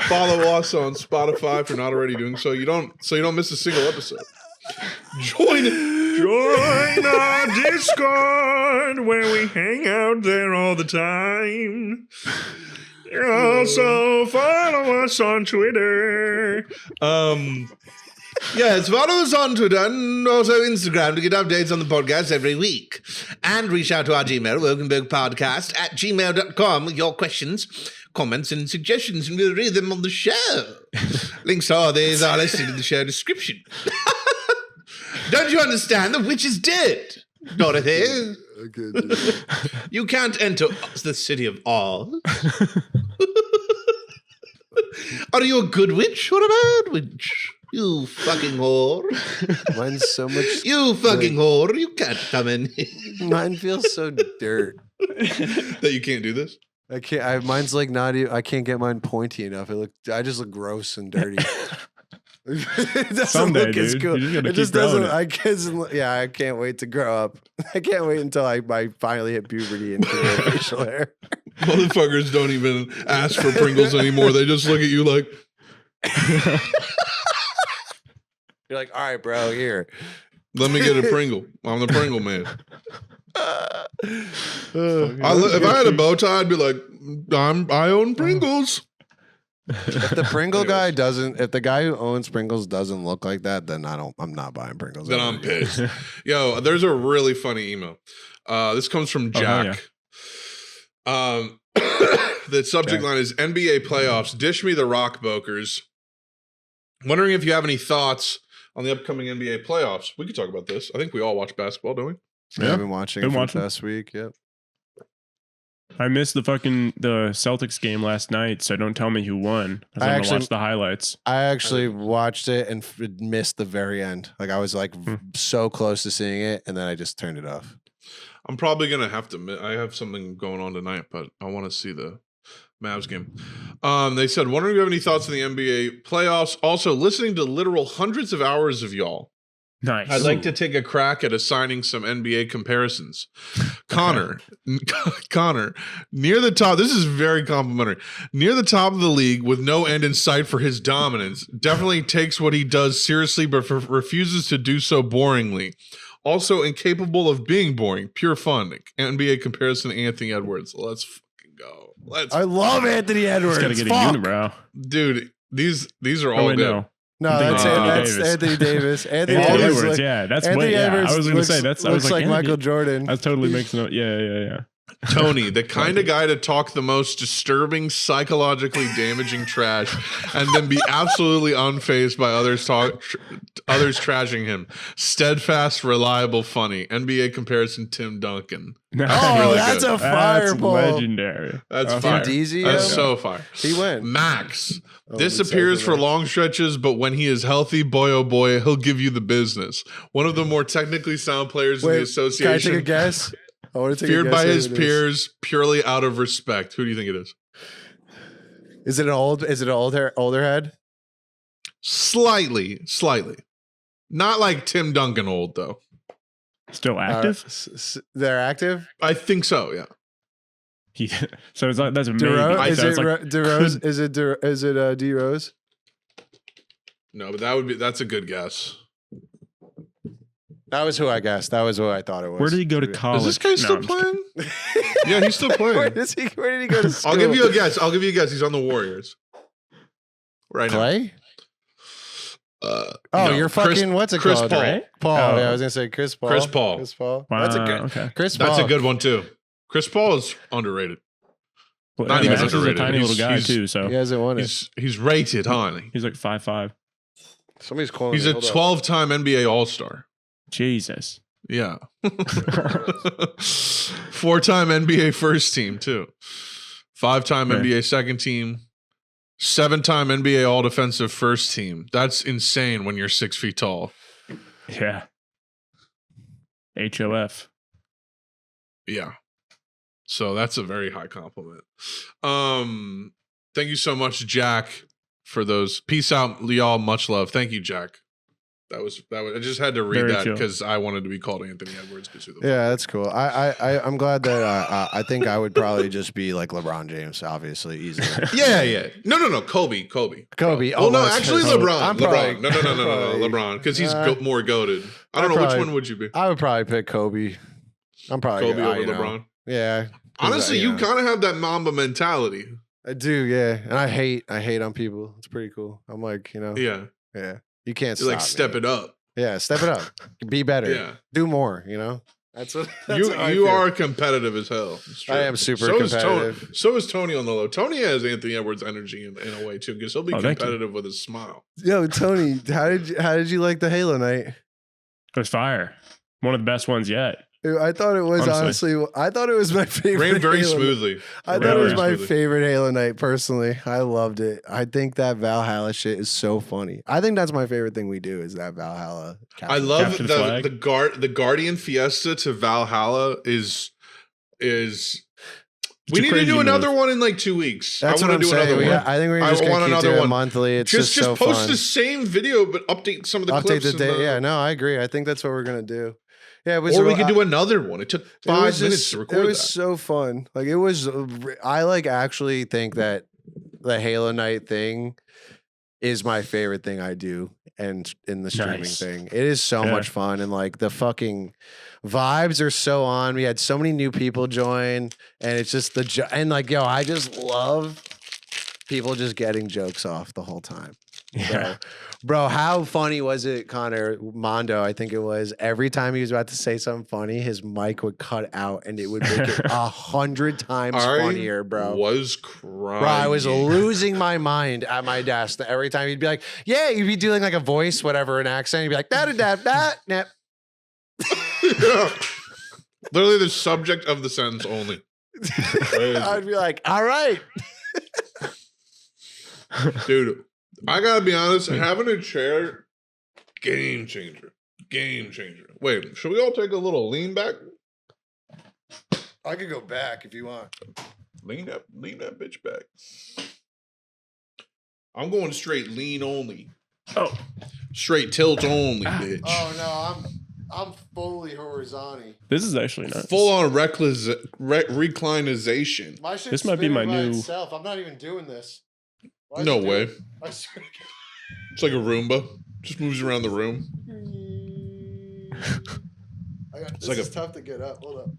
follow us on Spotify if you're not already doing so. You don't miss a single episode. Join our Discord where we hang out there all the time. Also follow us on Twitter. Yes, follow us on Twitter and also Instagram to get updates on the podcast every week. And reach out to our Gmail, wokenbokepodcast @gmail.com with your questions, comments, and suggestions, and we'll read them on the show. Links to all these are listed in the show description. Don't you understand? The witch is dead, Dorothy. You can't enter the city of Oz. Are you a good witch or a bad witch? You fucking whore. Mine's so much. You fucking whore. You can't come in. Mine feels so dirt. That you can't do this? I can't. Mine's like not even. I can't get mine pointy enough. I just look gross and dirty. It doesn't Someday, look as dude. cool. It just doesn't. I can't wait to grow up. I can't wait until I finally hit puberty and get facial hair. Motherfuckers don't even ask for Pringles anymore. They just look at you like. You're like, all right, bro, here. Let me get a Pringle. I'm the Pringle man. If I had a bow tie, I'd be like, I own Pringles. If the Pringle guy if the guy who owns Pringles doesn't look like that, then I'm not buying Pringles. Then I'm pissed. Yo, there's a really funny email. This comes from Jack. The subject line is NBA playoffs. Dish me the rock, Bokers. Wondering if you have any thoughts on the upcoming NBA playoffs. We could talk about this. I think we all watch basketball, don't we? Yeah, I've been watching it for the past week. Yep. I missed the Celtics game last night, so don't tell me who won. I actually watched the highlights. I actually watched it and missed the very end. Like I was like so close to seeing it, and then I just turned it off. I'm probably gonna have to. I have something going on tonight, but I want to see the Mavs game. They said, wondering if you have any thoughts on the NBA playoffs. Also, listening to literal hundreds of hours of y'all. Nice. I'd like to take a crack at assigning some NBA comparisons. Connor, near the top. This is very complimentary. Near the top of the league with no end in sight for his dominance. Definitely takes what he does seriously, but refuses to do so boringly. Also incapable of being boring. Pure fun. NBA comparison to Anthony Edwards. Let's fucking go. I love Anthony Edwards. Gotta get a unibrow. Dude, these are all good. No, that's Anthony Davis. Anthony Edwards, like, yeah, that's Anthony Edwards. I was going to say that's. I was like Michael Jordan. That totally makes no. Yeah. Tony, the kind of guy to talk the most disturbing, psychologically damaging trash, and then be absolutely unfazed by others trashing him. Steadfast, reliable, funny. NBA comparison: Tim Duncan. That's a fireball. Legendary. That's fire. That's so fire. He went. Max disappears for long stretches, but when he is healthy, boy oh boy, he'll give you the business. One of the more technically sound players in the association. Can I take a guess? I want to take feared a guess by his peers purely out of respect. Who do you think it is? Is it an older head? Slightly. Not like Tim Duncan old though. Still active? They're active? I think so, yeah. So it's like that's a maybe. DeRose? Is it D Rose? No, but that's a good guess. That was who I guessed. That was who I thought it was. Where did he go to college? Is this guy still playing? Yeah, he's still playing. Where did he go to school? I'll give you a guess. He's on the Warriors. Right Clay? now. No, you're fucking what's it Chris called? Paul. Right? Paul. Yeah, I was gonna say Chris Paul. Chris Paul. Wow, That's a good. Okay. Chris Paul. That's a good one too. Chris Paul is underrated. Well, Not even he's underrated. a tiny little guy too. So he hasn't won it. He's rated, honey. He's like 5'5". Somebody's calling. He's a 12-time NBA All-Star. Jesus. Yeah. 4-time NBA first team too. 5-time NBA second team. 7-time NBA All Defensive first team. That's insane when you're 6 feet tall. Yeah. HOF. Yeah. So that's a very high compliment. Thank you so much, Jack, for those. Peace out, y'all. Much love. Thank you, Jack. That was. I just had to read that because I wanted to be called Anthony Edwards. Yeah, that's cool. I'm glad that I think I would probably just be like LeBron James, obviously, easily. Yeah. No. Kobe. Oh no, actually LeBron. Probably, LeBron. No. LeBron, because he's more goated. I don't know which one would you be. I would probably pick Kobe. I'm probably Kobe over LeBron. Yeah. Honestly, you kind of have that Mamba mentality. I do, yeah, and I hate on people. It's pretty cool. I'm like, yeah. You can't step it up. Yeah, step it up. Be better. Yeah. Do more. That's what you are competitive as hell. I am super competitive. So is Tony on the low. Tony has Anthony Edwards energy in a way too, because he'll be competitive with his smile. Yo, Tony, how did you like the Halo night? It was fire. One of the best ones yet. I thought it was honestly. I thought it was my favorite. Ran very smoothly. I thought it was my favorite Halo night personally. I loved it. I think that Valhalla shit is so funny. I think that's my favorite thing we do is that Valhalla. I love the Guardian Fiesta to Valhalla is. We need to do another one in like 2 weeks. That's what I'm saying. I think we're just going to keep doing monthly. It's just so fun. Just post the same video, but update some of the clips. Update the day. Yeah, no, I agree. I think that's what we're going to do. Yeah, we could do another one. It took 5 minutes to record that. It was so fun. Like it was. I actually think that the Halo Night thing is my favorite thing I do, and in the streaming thing, it is so much fun, and like the fucking vibes are so on. We had so many new people join, and it's just I just love people just getting jokes off the whole time. Yeah. Bro, how funny was it, Connor? Mondo, I think it was. Every time he was about to say something funny, his mic would cut out and it would make it 100 times funnier, bro. Was crying. Bro, I was losing my mind at my desk. Every time he'd be like, yeah, you'd be doing like a voice, whatever, an accent. He'd be like, da-da-da-da, nap. Literally the subject of the sentence only. I'd be like, all right. Dude, I gotta be honest, having a chair, game changer. Wait, should we all take a little lean back? I could go back if you want. Lean that bitch back. I'm going straight lean only. Oh. Straight tilt only, bitch. Oh no, I'm fully horizontal. This is actually not full on reclinization. My shit's this might be my new itself. I'm not even doing this. No way. It's like a Roomba. Just moves around the room. This is tough to get up. Hold up.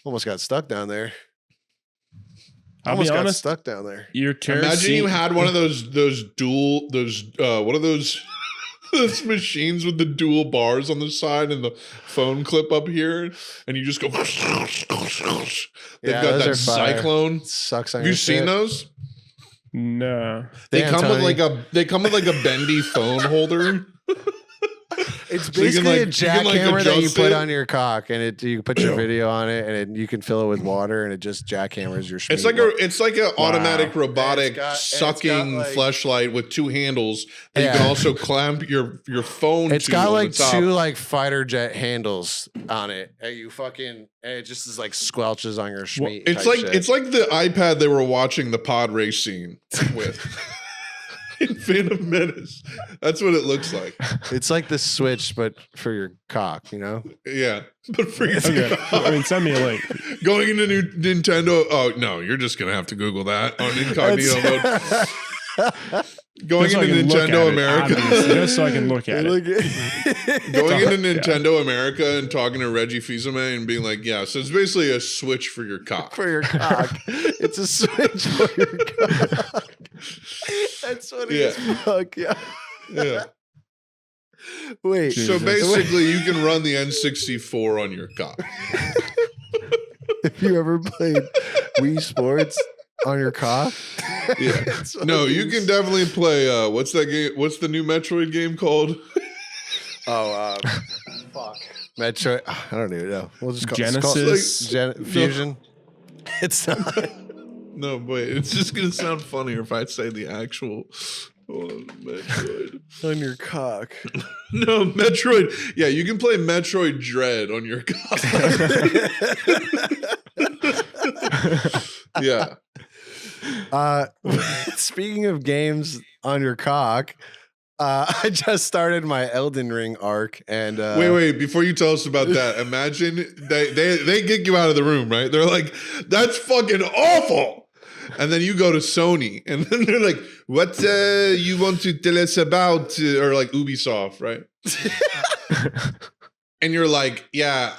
Almost got stuck down there. Got stuck down there. Your chair. Imagine you had one of those those machines with the dual bars on the side and the phone clip up here, and you just go. They've got that cyclone. Sucks on Have you seen those? No. They come with like a bendy phone holder. It's basically a jackhammer that you put on your cock, and you put your video on it, and you can fill it with water, and it just jackhammers your shmeet. It's like an automatic robotic sucking fleshlight with 2 handles that you can also clamp your phone. It's got like 2 like fighter jet handles on it, and it just is like squelches on your shmeet. It's like the iPad they were watching the pod race scene with. In Phantom Menace. That's what it looks like. It's like the Switch, but for your cock, Yeah, but for your cock. I mean, send me a link. Going into new Nintendo. Oh, no, you're just going to have to Google that on incognito mode. Going into Nintendo America. Just so I can look at it. Going into Nintendo America and talking to Reggie Fils-Aimé and being like, yeah, so it's basically a Switch for your cock. For your cock. It's a Switch for your cock. That's what it is. Fuck, yeah. Yeah. Wait. So basically, you can run the N64 on your cock. Have you ever played Wii Sports on your cock? Yeah. No, you can definitely play. What's that game? What's the new Metroid game called? Fuck. Metroid. I don't even know. We'll just call Genesis. Fusion. No. It's not. No, wait. It's just gonna sound funnier if I say the actual Metroid on your cock. No, Metroid. Yeah, you can play Metroid Dread on your cock. Yeah. Speaking of games on your cock, I just started my Elden Ring arc, and wait, before you tell us about that, imagine they kick you out of the room, right? They're like, "That's fucking awful," and then you go to Sony, and then they're like, "What you want to tell us about?" Or like Ubisoft, right? And you're like, "Yeah,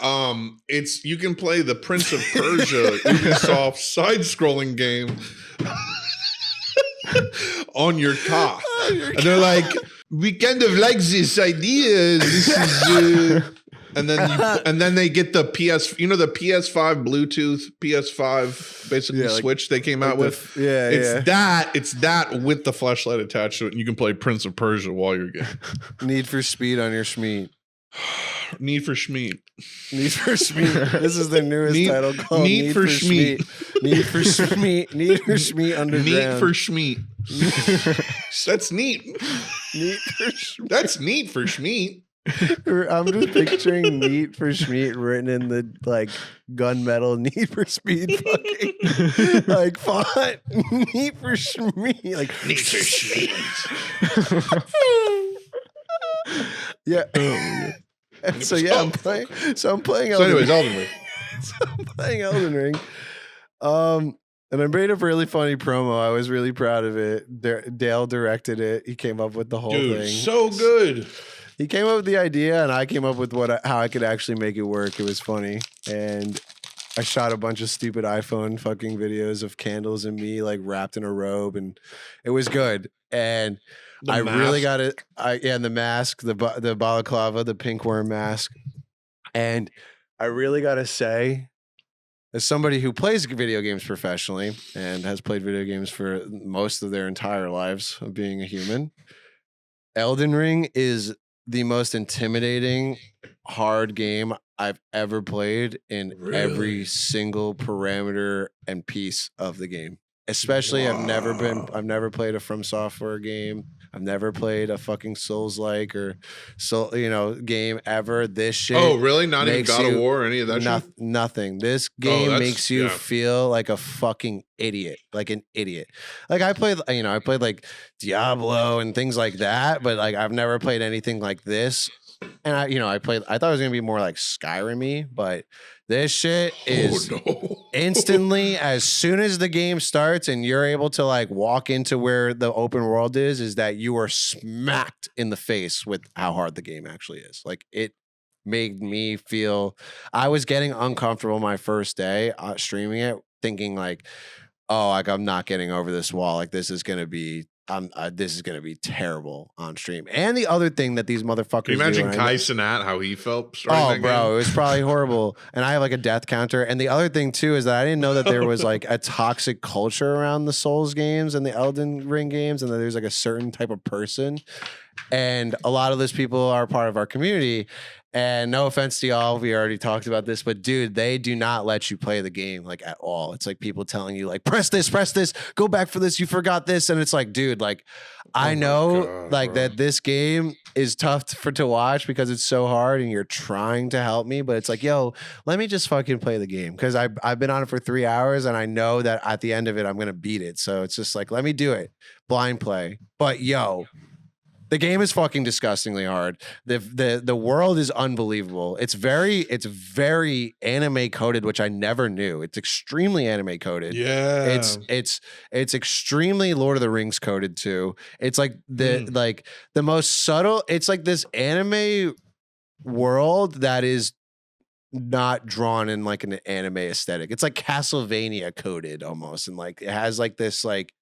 it's you can play the Prince of Persia Ubisoft side-scrolling game." On your cock. And they're like, we kind of like this idea. This is and then they get the PS, the PS5 Bluetooth PS5 basically Switch they came out with. It's that with the flashlight attached to it, and you can play Prince of Persia while you're getting Need for Speed on your shmeet. Need for shmeet. Need for shmeet. This is their newest title called Need for shmeet. Need for shmeet. Need for shmeet underground. Need for shmeet. That's neat. Neat for shmeet. That's neat for shmeet. I'm just picturing Neat for Shmeet written in the like gunmetal Need for Speed fucking like font. Neat for Shmeet. Like Need for Shmeet. Yeah. So yeah, I'm playing Elden Ring. Elden Ring. So I'm playing Elden Ring. And I made a really funny promo. I was really proud of it. Dale directed it. He came up with the whole thing. So good. He came up with the idea, and I came up with how I could actually make it work. It was funny, and I shot a bunch of stupid iPhone fucking videos of candles and me like wrapped in a robe, and it was good. And really got it. And the mask, the balaclava, the pink worm mask, and I really got to say, as somebody who plays video games professionally and has played video games for most of their entire lives of being a human, Elden Ring is the most intimidating, hard game I've ever played in every single parameter and piece of the game. Especially, I've never played a From Software game. I've never played a fucking Souls-like or game ever. This shit. Oh, really? Not even God of War or any of that shit? Nothing. This game makes you feel like a fucking idiot, like an idiot. Like I played like Diablo and things like that, but like I've never played anything like this. And I thought it was gonna be more like Skyrim-y, but this shit is instantly, as soon as the game starts and you're able to like walk into where the open world is that you are smacked in the face with how hard the game actually is. Like it made me feel, I was getting uncomfortable my first day streaming it, thinking like, oh, like I'm not getting over this wall. Like this is gonna be terrible on stream. And the other thing that these motherfuckers Can you imagine Kai Cenat, how he felt starting that game? It was probably horrible. And I have like a death counter. And the other thing too is that I didn't know that there was like a toxic culture around the Souls games and the Elden Ring games, and that there's like a certain type of person. And a lot of those people are part of our community. And no offense to y'all, we already talked about this, but dude, they do not let you play the game like at all. It's like people telling you like, press this, go back for this, you forgot this. And it's like, dude, like I know that this game is tough to watch because it's so hard and you're trying to help me, but it's like, yo, let me just fucking play the game. Cause I've been on it for 3 hours and I know that at the end of it, I'm going to beat it. So it's just like, let me do it. Blind play. But yo, the game is fucking disgustingly hard. The world is unbelievable. It's very anime coded, which I never knew. It's extremely anime coded. Yeah. It's extremely Lord of the Rings coded too. It's like the most subtle. It's like this anime world that is not drawn in like an anime aesthetic. It's like Castlevania coded almost, and like it has like this like.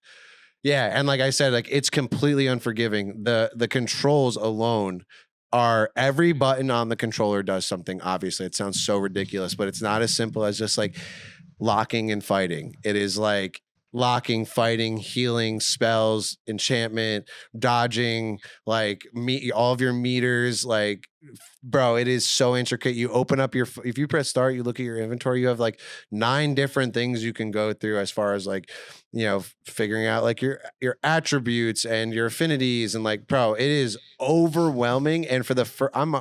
Yeah, and like I said, like it's completely unforgiving. The controls alone are, every button on the controller does something. Obviously, it sounds so ridiculous, but it's not as simple as just like locking and fighting. It is like locking, fighting, healing, spells, enchantment, dodging, like all of your meters. Like, bro, it is so intricate. You open up if you press start, you look at your inventory, you have like 9 different things you can go through as far as like, figuring out like your attributes and your affinities, and like, bro, it is overwhelming. And for I'm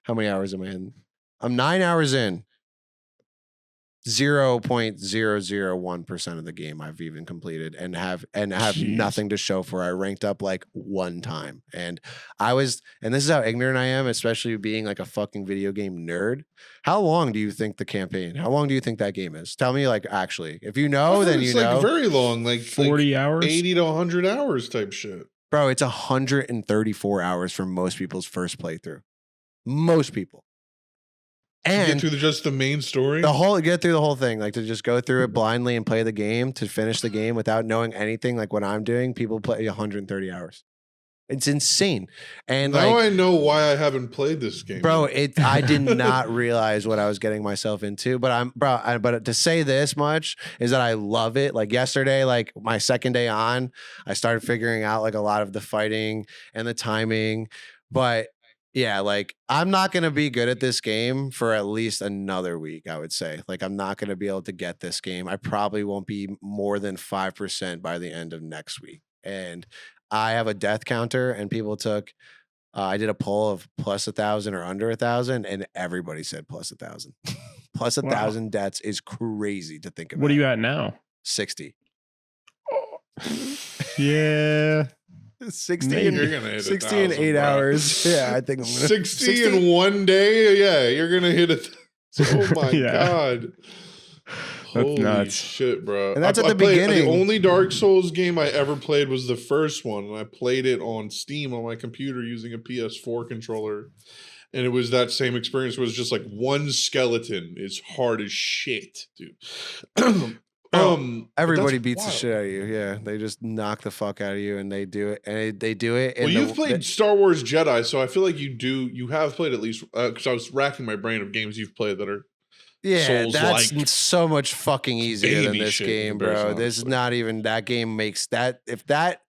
how many hours am I in? I'm 9 hours in. 0.001% of the game I've even completed and have nothing to show for. I ranked up like one time, and this is how ignorant I am, especially being like a fucking video game nerd. How long do you think how long do you think that game is? Tell me, like, actually, if you know, then you know. It's like very long, like 40 hours, 80 to 100 hours type shit. Bro, it's 134 hours for most people's first playthrough. Most people. And get through just the main story? Get through the whole thing, like to just go through it blindly and play the game, to finish the game without knowing anything, like what I'm doing, people play 130 hours. It's insane. And now I know why I haven't played this game. Bro, I did not realize what I was getting myself into, but but to say this much is that I love it. Like yesterday, like my second day on, I started figuring out like a lot of the fighting and the timing, but yeah, like I'm not going to be good at this game for at least another week, I would say. Like I'm not going to be able to get this game. I probably won't be more than 5% by the end of next week. And I have a death counter, and people took, I did a poll of plus 1,000 or under 1,000, and everybody said plus 1,000. Plus 1,000 deaths is crazy to think about. What are you at now? 60. Yeah. 60 in 8 hours. Yeah, I think I'm gonna 60 in one day. Yeah, you're gonna hit it. Oh my god. Holy nuts. Shit, bro. And that's at the beginning. The only Dark Souls game I ever played was the first one, and I played it on Steam on my computer using a PS4 controller. And it was that same experience. It was just like one skeleton is hard as shit, dude. Everybody beats the shit out of you. Yeah, they just knock the fuck out of you, and they do it. And they do it. Well, you've played Star Wars Jedi, so I feel like you have played at least, because I was racking my brain of games you've played that are Souls-like. That's so much fucking easier than this game, bro. This is not even, that game makes that, if that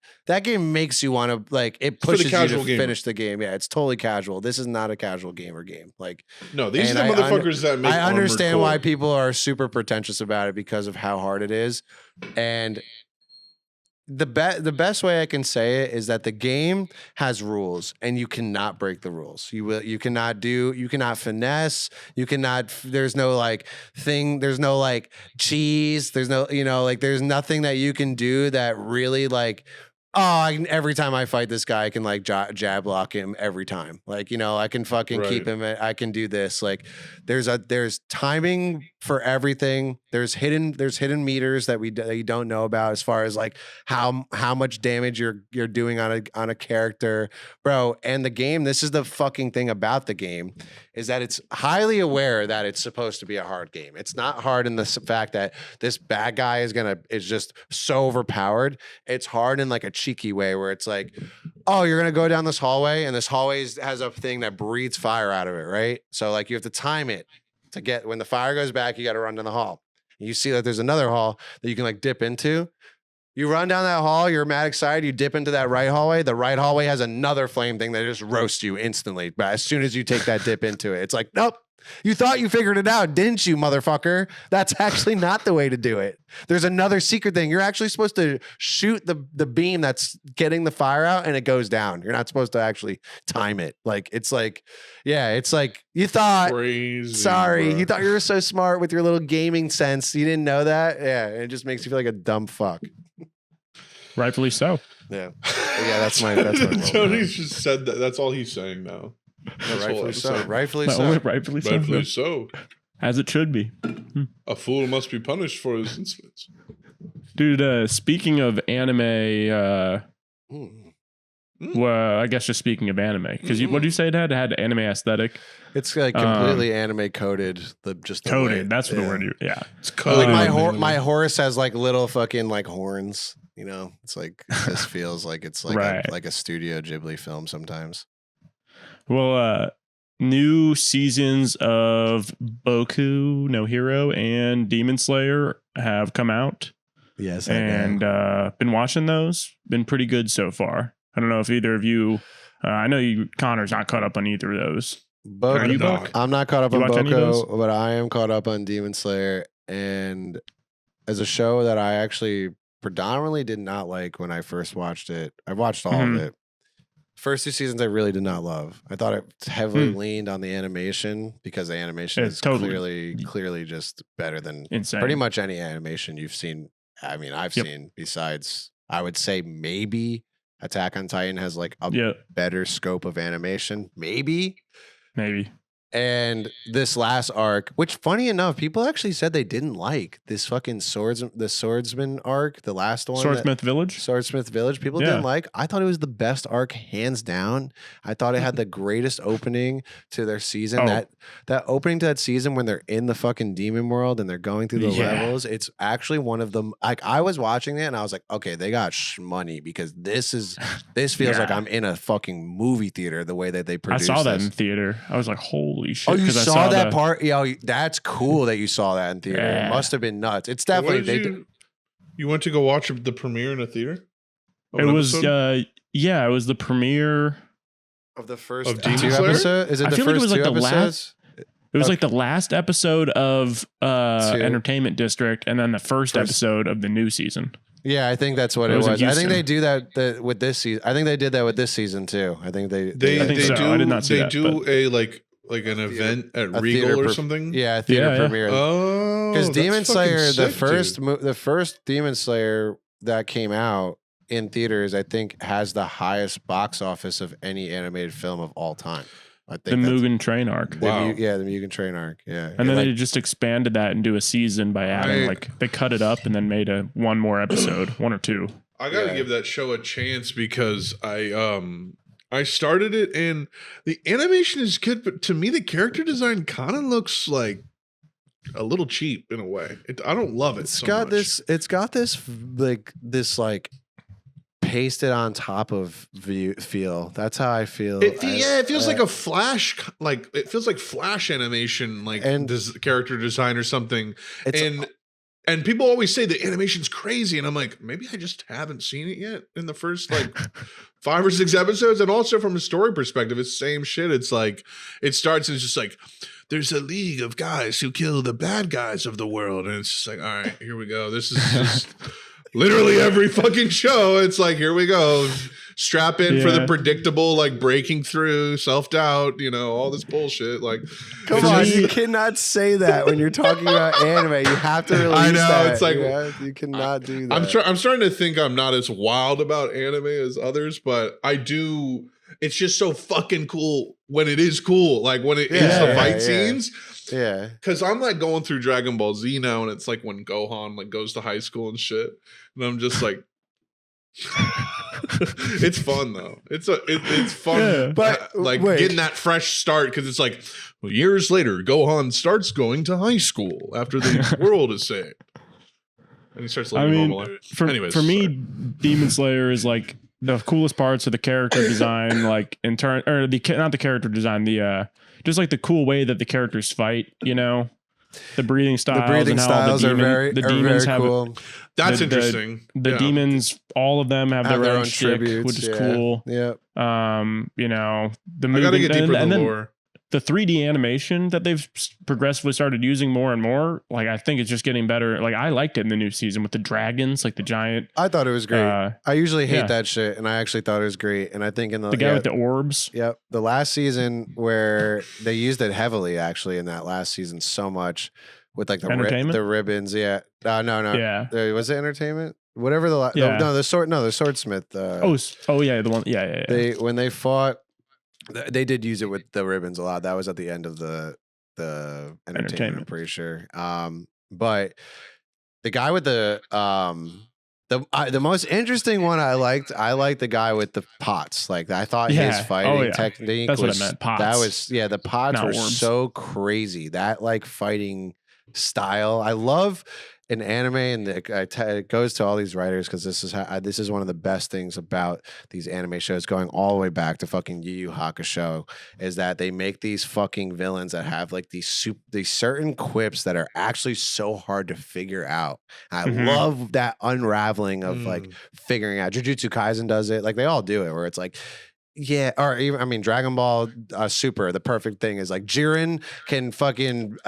game makes you want to, like, it pushes you to finish the game. Yeah, it's totally casual. This is not a casual gamer game. Like, no, these are the motherfuckers that make. I understand why people are super pretentious about it because of how hard it is, and the best way I can say it is that the game has rules, and you cannot break the rules. You cannot finesse. There's no like thing. There's no like cheese. There's no, like there's nothing that you can do that really like, every time I fight this guy, I can like jab block him every time. Like, I can fucking keep him. I can do this. Like, there's timing for everything. There's hidden meters that you don't know about as far as like how much damage you're doing on a character, bro. And the game, this is the fucking thing about the game, is that it's highly aware that it's supposed to be a hard game. It's not hard in the fact that this bad guy is just so overpowered. It's hard in like a cheeky way where it's like, oh, you're gonna go down this hallway, and this hallway has a thing that breathes fire out of it, right? So like you have to time it to get, when the fire goes back, you got to run down the hall. You see that there's another hall that you can like dip into. You run down that hall, you're mad excited, you dip into that right hallway. The right hallway has another flame thing that just roasts you instantly. But as soon as you take that dip into it, it's like, nope. You thought you figured it out, didn't you, motherfucker? That's actually not the way to do it. There's another secret thing. You're actually supposed to shoot the beam that's getting the fire out, and it goes down. You're not supposed to actually time it. Like, it's like, yeah, it's like you thought. Crazy, sorry, bro. You thought you were so smart with your little gaming sense. You didn't know that. Yeah, it just makes you feel like a dumb fuck. Rightfully so. Yeah, yeah. That's my. Tony's just said that. That's all he's saying now. Rightfully so. Rightfully so. As it should be. A fool must be punished for his insolence. Dude, speaking of anime, well, I guess just speaking of anime, because what did you say it had? It had anime aesthetic. It's like completely anime coded. Coded. That's the word. Yeah. It's coded. Like my horse has like little fucking like horns. It's like, this feels like it's like like a Studio Ghibli film sometimes. Well, new seasons of Boku no Hero and Demon Slayer have come out. Yes, and been watching those. Been pretty good so far. I don't know if either of you. I know Connor's not caught up on either of those. Are you, Boke? I'm not caught up on Boku, but I am caught up on Demon Slayer, and as a show that I actually predominantly did not like when I first watched it. I watched all of it. First 2 seasons I really did not love. I thought it heavily leaned on the animation because the animation is clearly just better than pretty much any animation you've seen. I mean, I've seen besides, I would say maybe Attack on Titan has like a better scope of animation. Maybe. And this last arc, which funny enough, people actually said they didn't like this fucking swordsman arc, the last one. Swordsmith Village. People didn't like. I thought it was the best arc, hands down. I thought it had the greatest opening to their season. That opening to that season when they're in the fucking demon world and they're going through the levels. It's actually one of them. Like I was watching it and I was like, okay, they got money because this feels like I'm in a fucking movie theater. The way that they produced. I saw that in theater. I was like, holy shit. Oh, you saw that part? Yo, that's cool that you saw that in theater. It must have been nuts. It's definitely. You went to go watch the premiere in a theater? It was it was the premiere of the first 2 episodes. Is it the first 2 episodes? It was like the last episode of Entertainment District, and then the first episode of the new season. Yeah, I think that's what it was. I think they do that with this season. I think they did that with this season too. I think they do. I did not see that, do a like an event at Regal or something. Yeah, theater premiere. Oh, because Demon Slayer, the first Demon Slayer that came out in theaters, I think has the highest box office of any animated film of all time. I think the Mugen Train arc. The Mugen Train arc. Yeah, and then they just expanded that into a season by adding they cut it up and then made one more episode, 1 or 2. I gotta give that show a chance because I started it and the animation is good, but to me the character design kind of looks like a little cheap in a way. I don't love it. It's got this pasted on top of feel. That's how I feel. It feels like a Flash, it feels like Flash animation, and this character design or something. And people always say the animation's crazy, and I'm like, maybe I just haven't seen it yet in the first 5 or 6 episodes. And also from a story perspective, it's the same shit. It's like it starts and it's just like there's a league of guys who kill the bad guys of the world, and it's just like, all right, here we go. This is just literally every fucking show. It's like, here we go. Strap in for the predictable, breaking through, self-doubt, all this bullshit. Come on, you cannot say that when you're talking about anime. You have to release that. It's like, you cannot do that. I'm starting to think I'm not as wild about anime as others, but I do. It's just so fucking cool when it is cool. When it is the fight scenes. Yeah. Because I'm going through Dragon Ball Z now, and it's like when Gohan goes to high school and shit. And I'm just like, it's fun though. It's fun, but getting that fresh start because it's like years later, Gohan starts going to high school after the world is saved, and he starts living normal life. For me, Demon Slayer is the coolest parts of the character design, not the character design, the just the cool way that the characters fight. The breathing styles, the demons have cool. That's interesting. The demons, all of them have their own shtick, which is cool. Yeah. The movie, I gotta get deeper in the lore. The 3D animation that they've progressively started using more and more, I think it's just getting better. I liked it in the new season with the dragons, the giant. I thought it was great. I usually hate that shit, and I actually thought it was great. And I think in the guy with the orbs. Yep. The last season where they used it heavily, actually, in that last season so much with the ribbons. Yeah. No. Yeah. Was it entertainment? Whatever the swordsmith. The one. Yeah. When they fought. They did use it with the ribbons a lot. That was at the end of the entertainment. I'm pretty sure. But the guy with the most interesting one I liked the guy with the pots. I thought his fighting technique That's what I meant. Pots. That was the pots were so crazy. That fighting style. I love an anime, and it goes to all these writers because this is one of the best things about these anime shows, going all the way back to fucking Yu Yu Hakusho, is that they make these fucking villains that have these certain quips that are actually so hard to figure out. And I love that unraveling of figuring out. Jujutsu Kaisen does it. They all do it, where it's or even Dragon Ball Super. The perfect thing is Jiren can fucking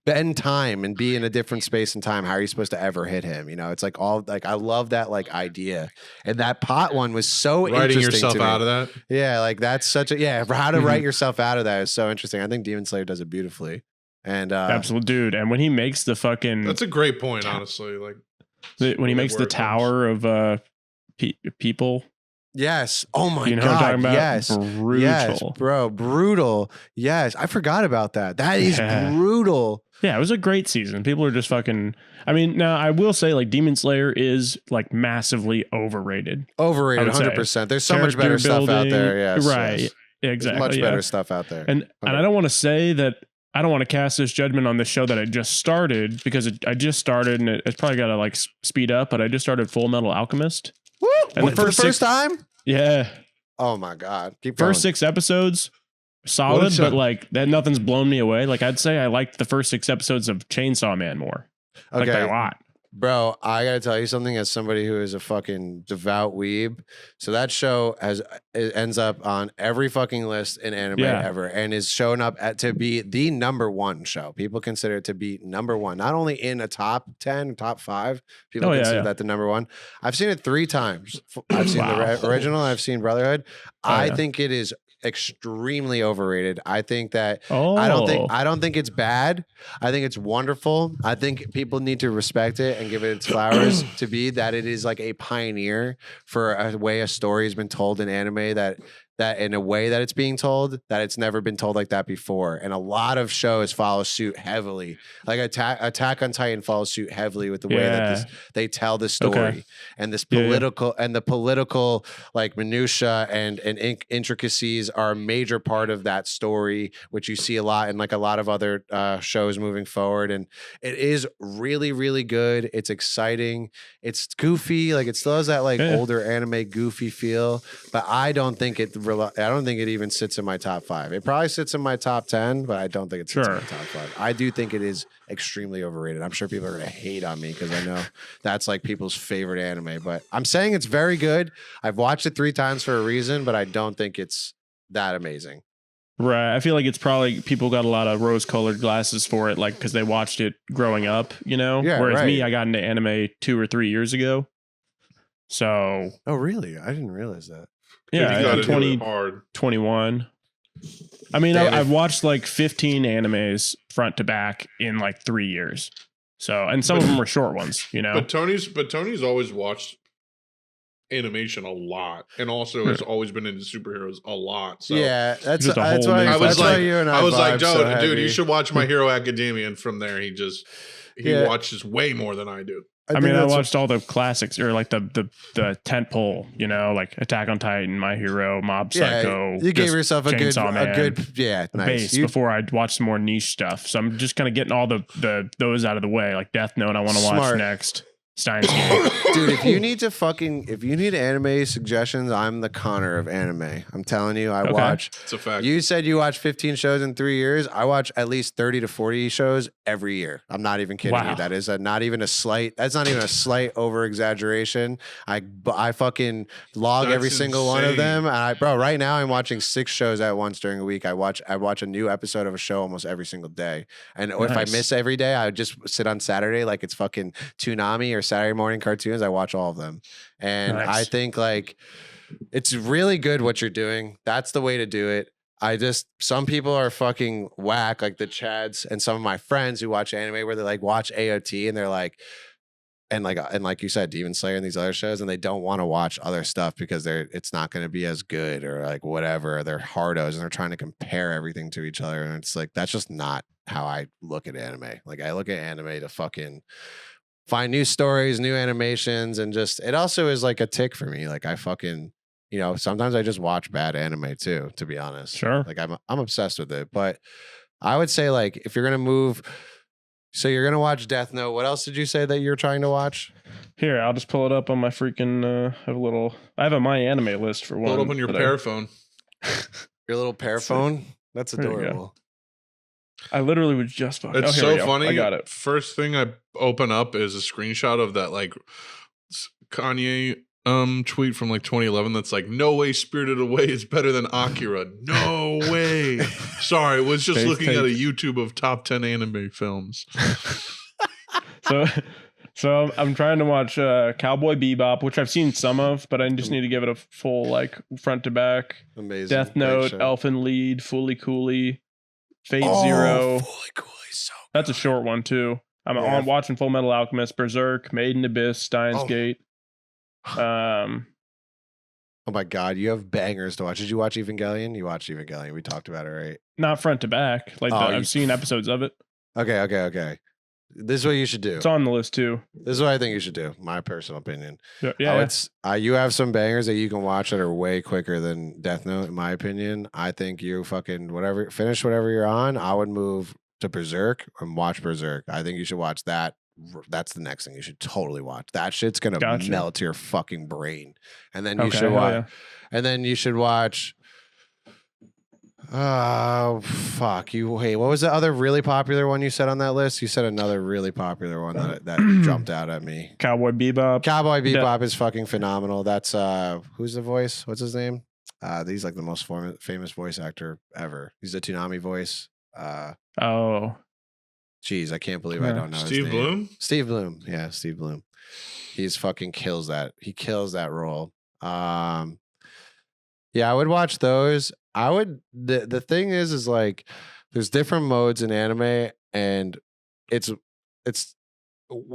bend time and be in a different space and time. How are you supposed to ever hit him? You know, it's like all like I love that like idea. And that pot one was so writing interesting yourself to me. out of that. Yeah, like that's such a how to write yourself out of that is so interesting. I think Demon Slayer does it beautifully. And absolute dude. And when he makes the fucking that's a great point, honestly. Like when he makes the tower of people. Yes. Oh my you know God. What I'm talking about? Yes. Brutal. Yes, bro. Brutal. Yes. I forgot about that. That is brutal. Yeah, it was a great season. People are just fucking. I mean, now I will say, like, Demon Slayer is like massively overrated. Overrated, 100%. There's so much better stuff out there. Yes, right. Yes. Exactly. There's much better stuff out there. And I don't want to say that. I don't want to cast this judgment on the show that I just started because I just started and it's probably got to like speed up. But I just started Full Metal Alchemist. Woo! And for the first time? Yeah. Oh my God. Keep going. First 6 episodes, solid, but like that nothing's blown me away. Like I'd say I liked the first 6 episodes of Chainsaw Man more. Okay. Like that a lot. Bro, I gotta tell you something as somebody who is a fucking devout weeb. So that show it ends up on every fucking list in anime ever and is shown up to be the #1 show. People consider it to be #1, not only in a top 10, top 5. People consider that the #1. I've seen it 3 times. I've seen the original. I've seen Brotherhood. I think it is extremely overrated. I think that I don't think it's bad. I think it's wonderful. I think people need to respect it and give it its flowers to be that it is like a pioneer for a way a story has been told in anime that in a way that it's being told that it's never been told like that before. And a lot of shows follow suit heavily. Like Attack on Titan follows suit heavily with the way that they tell the story and this political and the political like minutia and intricacies are a major part of that story, which you see a lot in like a lot of other shows moving forward. And it is really, really good. It's exciting. It's goofy. Like it still has that like older anime goofy feel, but I don't think it even sits in my top 5. It probably sits in my top 10, but I don't think it sits in my top 5. I do think it is extremely overrated. I'm sure people are going to hate on me because I know that's like people's favorite anime, but I'm saying it's very good. I've watched it 3 times for a reason, but I don't think it's that amazing. Right. I feel like it's probably people got a lot of rose-colored glasses for it, like because they watched it growing up, you know? Yeah, whereas me, I got into anime 2 or 3 years ago. So. Oh, really? I didn't realize that. Yeah, 2021. I mean, I've watched like 15 animes front to back in like 3 years. So, and some of them were short ones, you know. But Tony's always watched animation a lot, and also has always been into superheroes a lot. So yeah, that's why I was like, so dude, you should watch My Hero Academia, and from there he watches way more than I do. I watched all the classics or like the tent pole, you know, like Attack on Titan, My Hero, Mob Psycho. You gave yourself a good nice base before I watched some more niche stuff. So I'm just kind of getting all those out of the way, like Death Note. I want to watch next. Steins Gate. Dude, if you need anime suggestions, I'm the Connor of anime. I'm telling you, I watch. It's a fact. You said you watch 15 shows in 3 years. I watch at least 30 to 40 shows every year. I'm not even kidding you. That is not even a slight over exaggeration. I fucking log every single one of them. And right now I'm watching 6 shows at once during a week. I watch a new episode of a show almost every single day. And if I miss every day, I would just sit on Saturday like it's fucking Toonami or Saturday morning cartoons. I watch all of them. And I think like it's really good what you're doing. That's the way to do it. Some people are fucking whack, like the Chads and some of my friends who watch anime where they like watch AOT and they're like, and like you said, Demon Slayer and these other shows, and they don't want to watch other stuff because it's not going to be as good or like whatever. They're hardos and they're trying to compare everything to each other. And it's like, that's just not how I look at anime. Like I look at anime to fucking find new stories, new animations, and just it also is like a tick for me. Like I fucking, you know, sometimes I just watch bad anime too, to be honest. Sure. Like I'm obsessed with it. But I would say like if you're gonna move, so you're gonna watch Death Note. What else did you say that you're trying to watch? Here, I'll just pull it up on my freaking I have a My Anime list for one. Pull it up on your Paraphone. Your little Paraphone? That's adorable. I literally was just fucking. It's so funny. I got it. First thing I open up is a screenshot of that like Kanye tweet from like 2011 that's like, no way Spirited Away is better than Akira. No way. Sorry, was just looking at a YouTube of top 10 anime films. So I'm trying to watch Cowboy Bebop, which I've seen some of, but I just need to give it a full like front to back. Amazing. Death Note, Elfen Lied, Fooly Cooly, Fate Oh, Zero. Fooly Cooly, so That's a short one too. I'm watching Full Metal Alchemist, Berserk, Made in Abyss, Steins Gate. Oh my God, you have bangers to watch. Did you watch Evangelion? You watched Evangelion. We talked about it, right? Not front to back. Like I've seen episodes of it. Okay. This is what you should do. It's on the list too. This is what I think you should do. My personal opinion. Yeah. You have some bangers that you can watch that are way quicker than Death Note, in my opinion. I think you fucking finish whatever you're on. I would move to Berserk and watch Berserk. I think you should watch that. That's the next thing you should totally watch. That shit's gonna melt your fucking brain. And then you should watch. Yeah. And then you should watch. Fuck you. Hey, what was the other really popular one you said on that list? You said another really popular one that jumped out at me. Cowboy Bebop. Cowboy Bebop is fucking phenomenal. That's who's the voice? What's his name? He's like the most famous voice actor ever. He's the Toonami voice. Geez, I can't believe I don't know Steve his name. Bloom? Steve Bloom. Yeah, Steve Bloom. He's fucking kills that. He kills that role. Yeah, I would watch those. I would. The thing is like, there's different modes in anime, and it's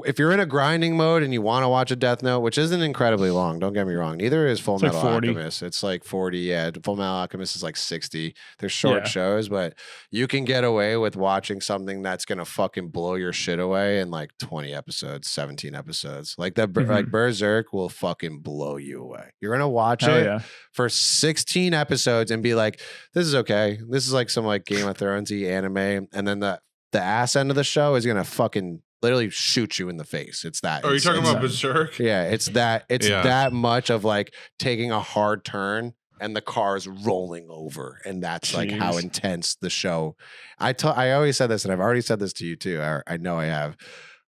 if you're in a grinding mode and you want to watch a Death Note, which isn't incredibly long, don't get me wrong. Neither is Full Metal Alchemist. It's like 40. Yeah, Full Metal Alchemist is like 60. They're short shows, but you can get away with watching something that's gonna fucking blow your shit away in like 20 episodes, 17 episodes. Like that, like Berserk will fucking blow you away. You're gonna watch it for 16 episodes and be like, "This is okay. This is like some like Game of Thrones-y anime," and then the ass end of the show is gonna fucking literally shoot you in the face. It's that. Are you talking about Berserk? Yeah, it's that. It's that much of like taking a hard turn and the car's rolling over, and that's like how intense the show. I always said this, and I've already said this to you too. I know I have.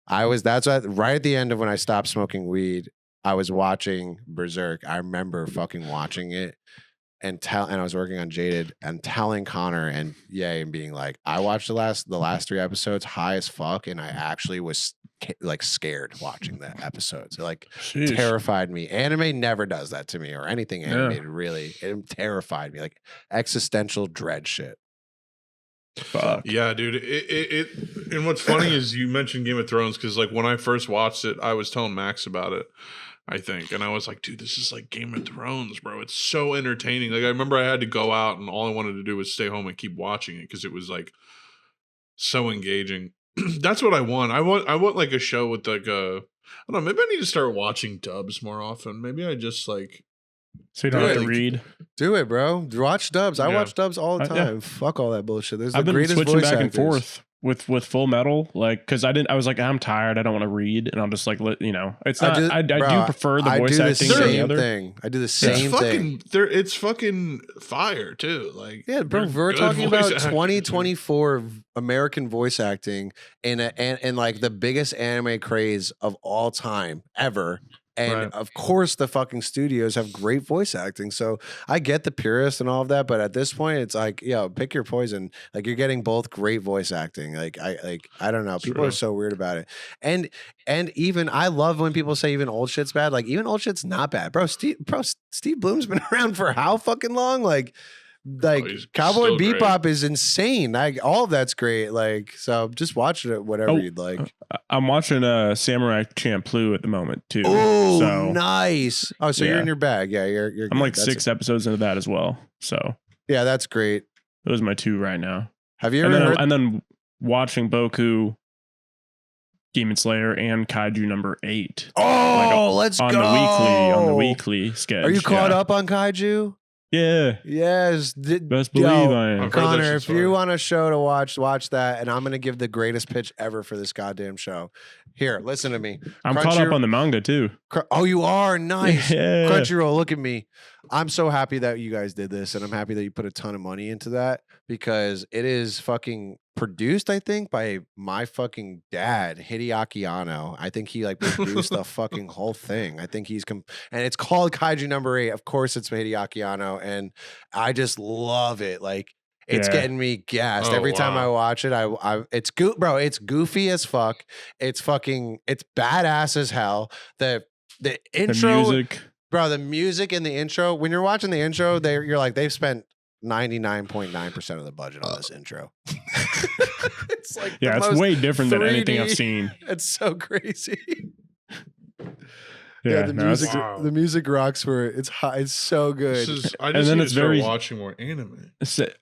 That's right at the end of when I stopped smoking weed. I was watching Berserk. I remember fucking watching it. And I was working on Jaded and telling Connor and being like, I watched the last 3 episodes high as fuck, and I actually was like scared watching the episodes. It like terrified me. Anime never does that to me, or anything animated really. It terrified me, like existential dread shit. Fuck. Yeah, dude. It and what's funny is you mentioned Game of Thrones, because like when I first watched it, I was telling Max about it, I think. And I was like, dude, this is like Game of Thrones, bro. It's so entertaining. Like, I remember I had to go out and all I wanted to do was stay home and keep watching it because it was like so engaging. That's what I want. I want like a show with like I don't know, maybe I need to start watching dubs more often. Maybe I just like. So you don't have to read. Do it, bro. Watch dubs. I watch dubs all the time. Fuck all that bullshit. I've been switching back and forth with Full Metal, like, because I was like, I'm tired, I don't want to read, and I'll just like let it's not. I do prefer the voice acting than the other thing. I do the same thing. It's fucking fire too. Like, yeah, bro. We're talking about 2024 American voice acting and like the biggest anime craze of all time ever. And of course, the fucking studios have great voice acting. So I get the purists and all of that, but at this point, it's like, pick your poison. Like, you're getting both great voice acting. Like, I don't know. People are so weird about it. And even I love when people say even old shit's bad. Like, even old shit's not bad, bro. Steve Bloom's been around for how fucking long? Like Cowboy Bebop is insane. Like, all of that's great. Like, so just watch it whatever you'd like. I'm watching Samurai Champloo at the moment too. Oh, so, nice. Oh, so you're in your bag. Yeah, you're I'm like 6 episodes into that as well. So yeah, that's great. Those are my 2 right now. Have you ever heard? And then watching Boku, Demon Slayer, and Kaiju number 8. Oh, let's go on the weekly sketch. Are you caught up on Kaiju? Yeah. Yes. Best believe I am. Connor, if you want a show to watch that. And I'm going to give the greatest pitch ever for this goddamn show. Here, listen to me. I'm caught up on the manga too. Oh, you are? Nice. Yeah. Crunchyroll, look at me. I'm so happy that you guys did this. And I'm happy that you put a ton of money into that, because it is fucking produced, I think, by my fucking dad, Hideaki Anno. I think he like produced the fucking whole thing. I think and it's called Kaiju Number 8. Of course, it's Hideaki Anno, and I just love it. Like it's getting me gassed every time I watch it. It's goofy as fuck. It's badass as hell. The intro, the music. Bro, the music in the intro. When you're watching the intro, you're like they've spent 99.9% of the budget on this intro. It's like it's way different than anything I've seen. It's so crazy. The music rocks for it. It's high. It's so good. I just need to start watching more anime.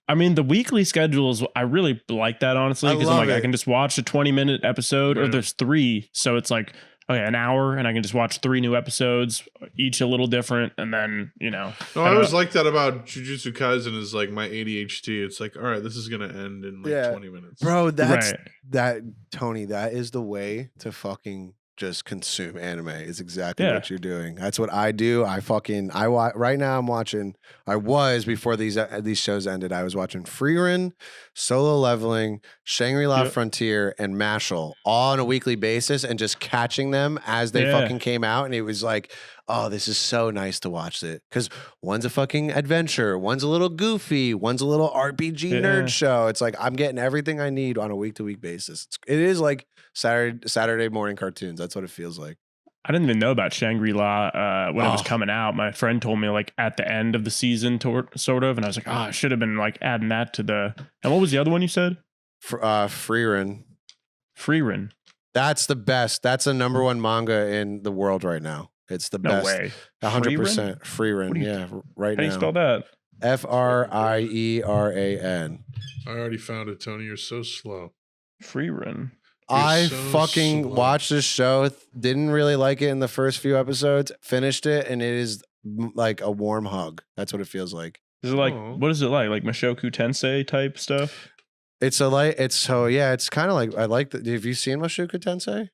I mean, the weekly schedules, I really like that, honestly, because I'm like, I can just watch a 20-minute episode, or there's 3, so it's like, okay, an hour, and I can just watch 3 new episodes, each a little different, and then, No, I always like that about Jujutsu Kaisen is like my ADHD. It's like, all right, this is going to end in like 20 minutes. Bro, Tony, that is the way to fucking just consume anime is exactly what you're doing. That's what I do. Right now I'm watching, before these shows ended, I was watching Frieren, Solo Leveling, Shangri-La Frontier, and Mashal all on a weekly basis and just catching them as they fucking came out. And it was like, oh, this is so nice to watch it. Because one's a fucking adventure, one's a little goofy, one's a little RPG nerd show. It's like I'm getting everything I need on a week-to-week basis. It is like Saturday morning cartoons. That's what it feels like. I didn't even know about Shangri-La when it was coming out. My friend told me like at the end of the season, sort of, and I was like, I should have been like adding that to the. And what was the other one you said? Frieren. Frieren. That's the best. That's the number 1 manga in the world right now. It's the best. No way. 100%. Frieren. Right now. How do you spell that? Frieran. I already found it, Tony. You're so slow. Frieren. I fucking watched this show. Didn't really like it in the first few episodes. Finished it, and it is like a warm hug. That's what it feels like. Is it like what is it like? Like Mushoku Tensei type stuff? It's kind of like I like that. Have you seen Mushoku Tensei?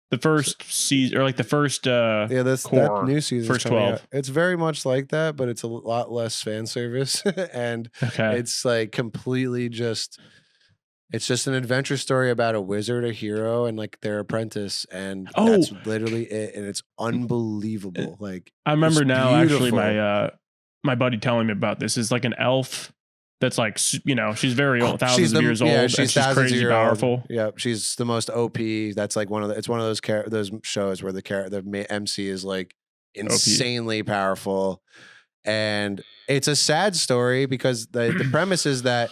The first season, or like the first that new season, first 12. It's very much like that, but it's a lot less fan service, and it's like completely just. It's just an adventure story about a wizard, a hero, and like their apprentice, and that's literally it. And it's unbelievable. Like I remember now, actually, my buddy telling me about this is like an elf that's like she's very old, thousands of years old. Yeah, she's crazy powerful. Yeah, she's the most OP. That's like it's one of those shows where the MC is like insanely powerful, and it's a sad story because the premise is that.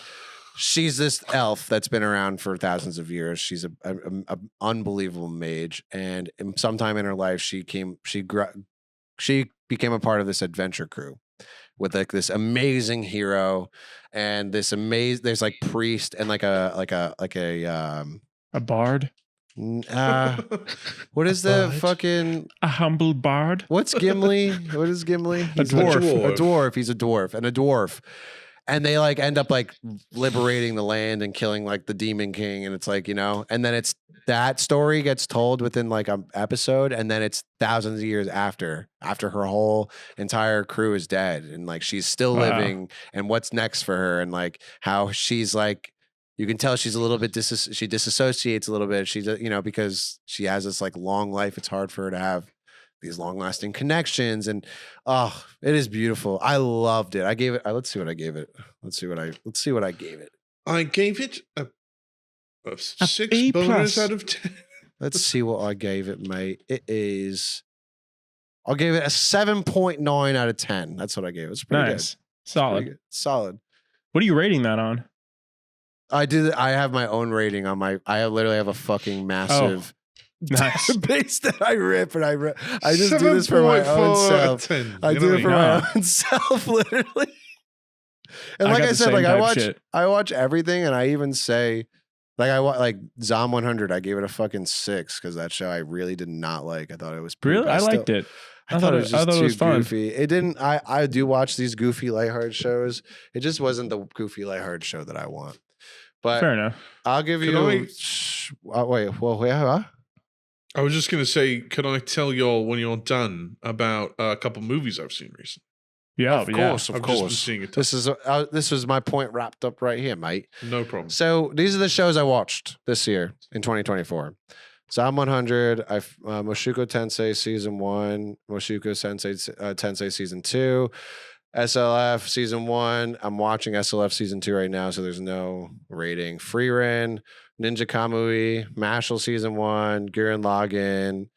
She's this elf that's been around for thousands of years. She's an unbelievable mage, and sometime in her life, she became a part of this adventure crew with like this amazing hero and this there's like priest and like a bard. What is the fucking a humble bard? What's Gimli? What is Gimli? He's a dwarf. A dwarf. He's a dwarf and a dwarf. And they like end up like liberating the land and killing like the demon king. And it's like, and then it's that story gets told within like an episode. And then it's thousands of years after her whole entire crew is dead. And like, she's still living and what's next for her. And like how she's like, you can tell she's a little bit, she disassociates a little bit. She's, because she has this like long life. It's hard for her to have these long-lasting connections, and it is beautiful. I loved it. I gave it. Let's see what I gave it. Let's see what I gave it. I gave it a 6 bonus out of 10. Let's see what I gave it, mate. I'll give it a 7.9 out of 10. That's what I gave it. It's pretty good. Solid. Solid. What are you rating that on? I have my own rating on I literally have a fucking massive. Nice base that I rip, and I just do this for my own self. I do it for my own self, literally. And like I said, like I watch everything, and I even say, like I watch like Zom 100. I gave it a fucking 6 because that show I really did not like. I thought it was pretty really. I liked it. I thought it was just too goofy. It didn't. I do watch these goofy, lighthearted shows. It just wasn't the goofy, lighthearted show that I want. But fair enough. I'll give you. I was just going to say, can I tell y'all when you're done about a couple movies I've seen recently? Yeah, of course. I've just been seeing it. This is my point wrapped up right here, mate. No problem. So these are the shows I watched this year in 2024. Psalm 100, Mushoku Tensei Season 1, Mushoku Tensei Season 2, SLF Season 1. I'm watching SLF Season 2 right now, so there's no rating. Frieren, Ninja Kamui, Mashal Season 1, Gurren Lagann,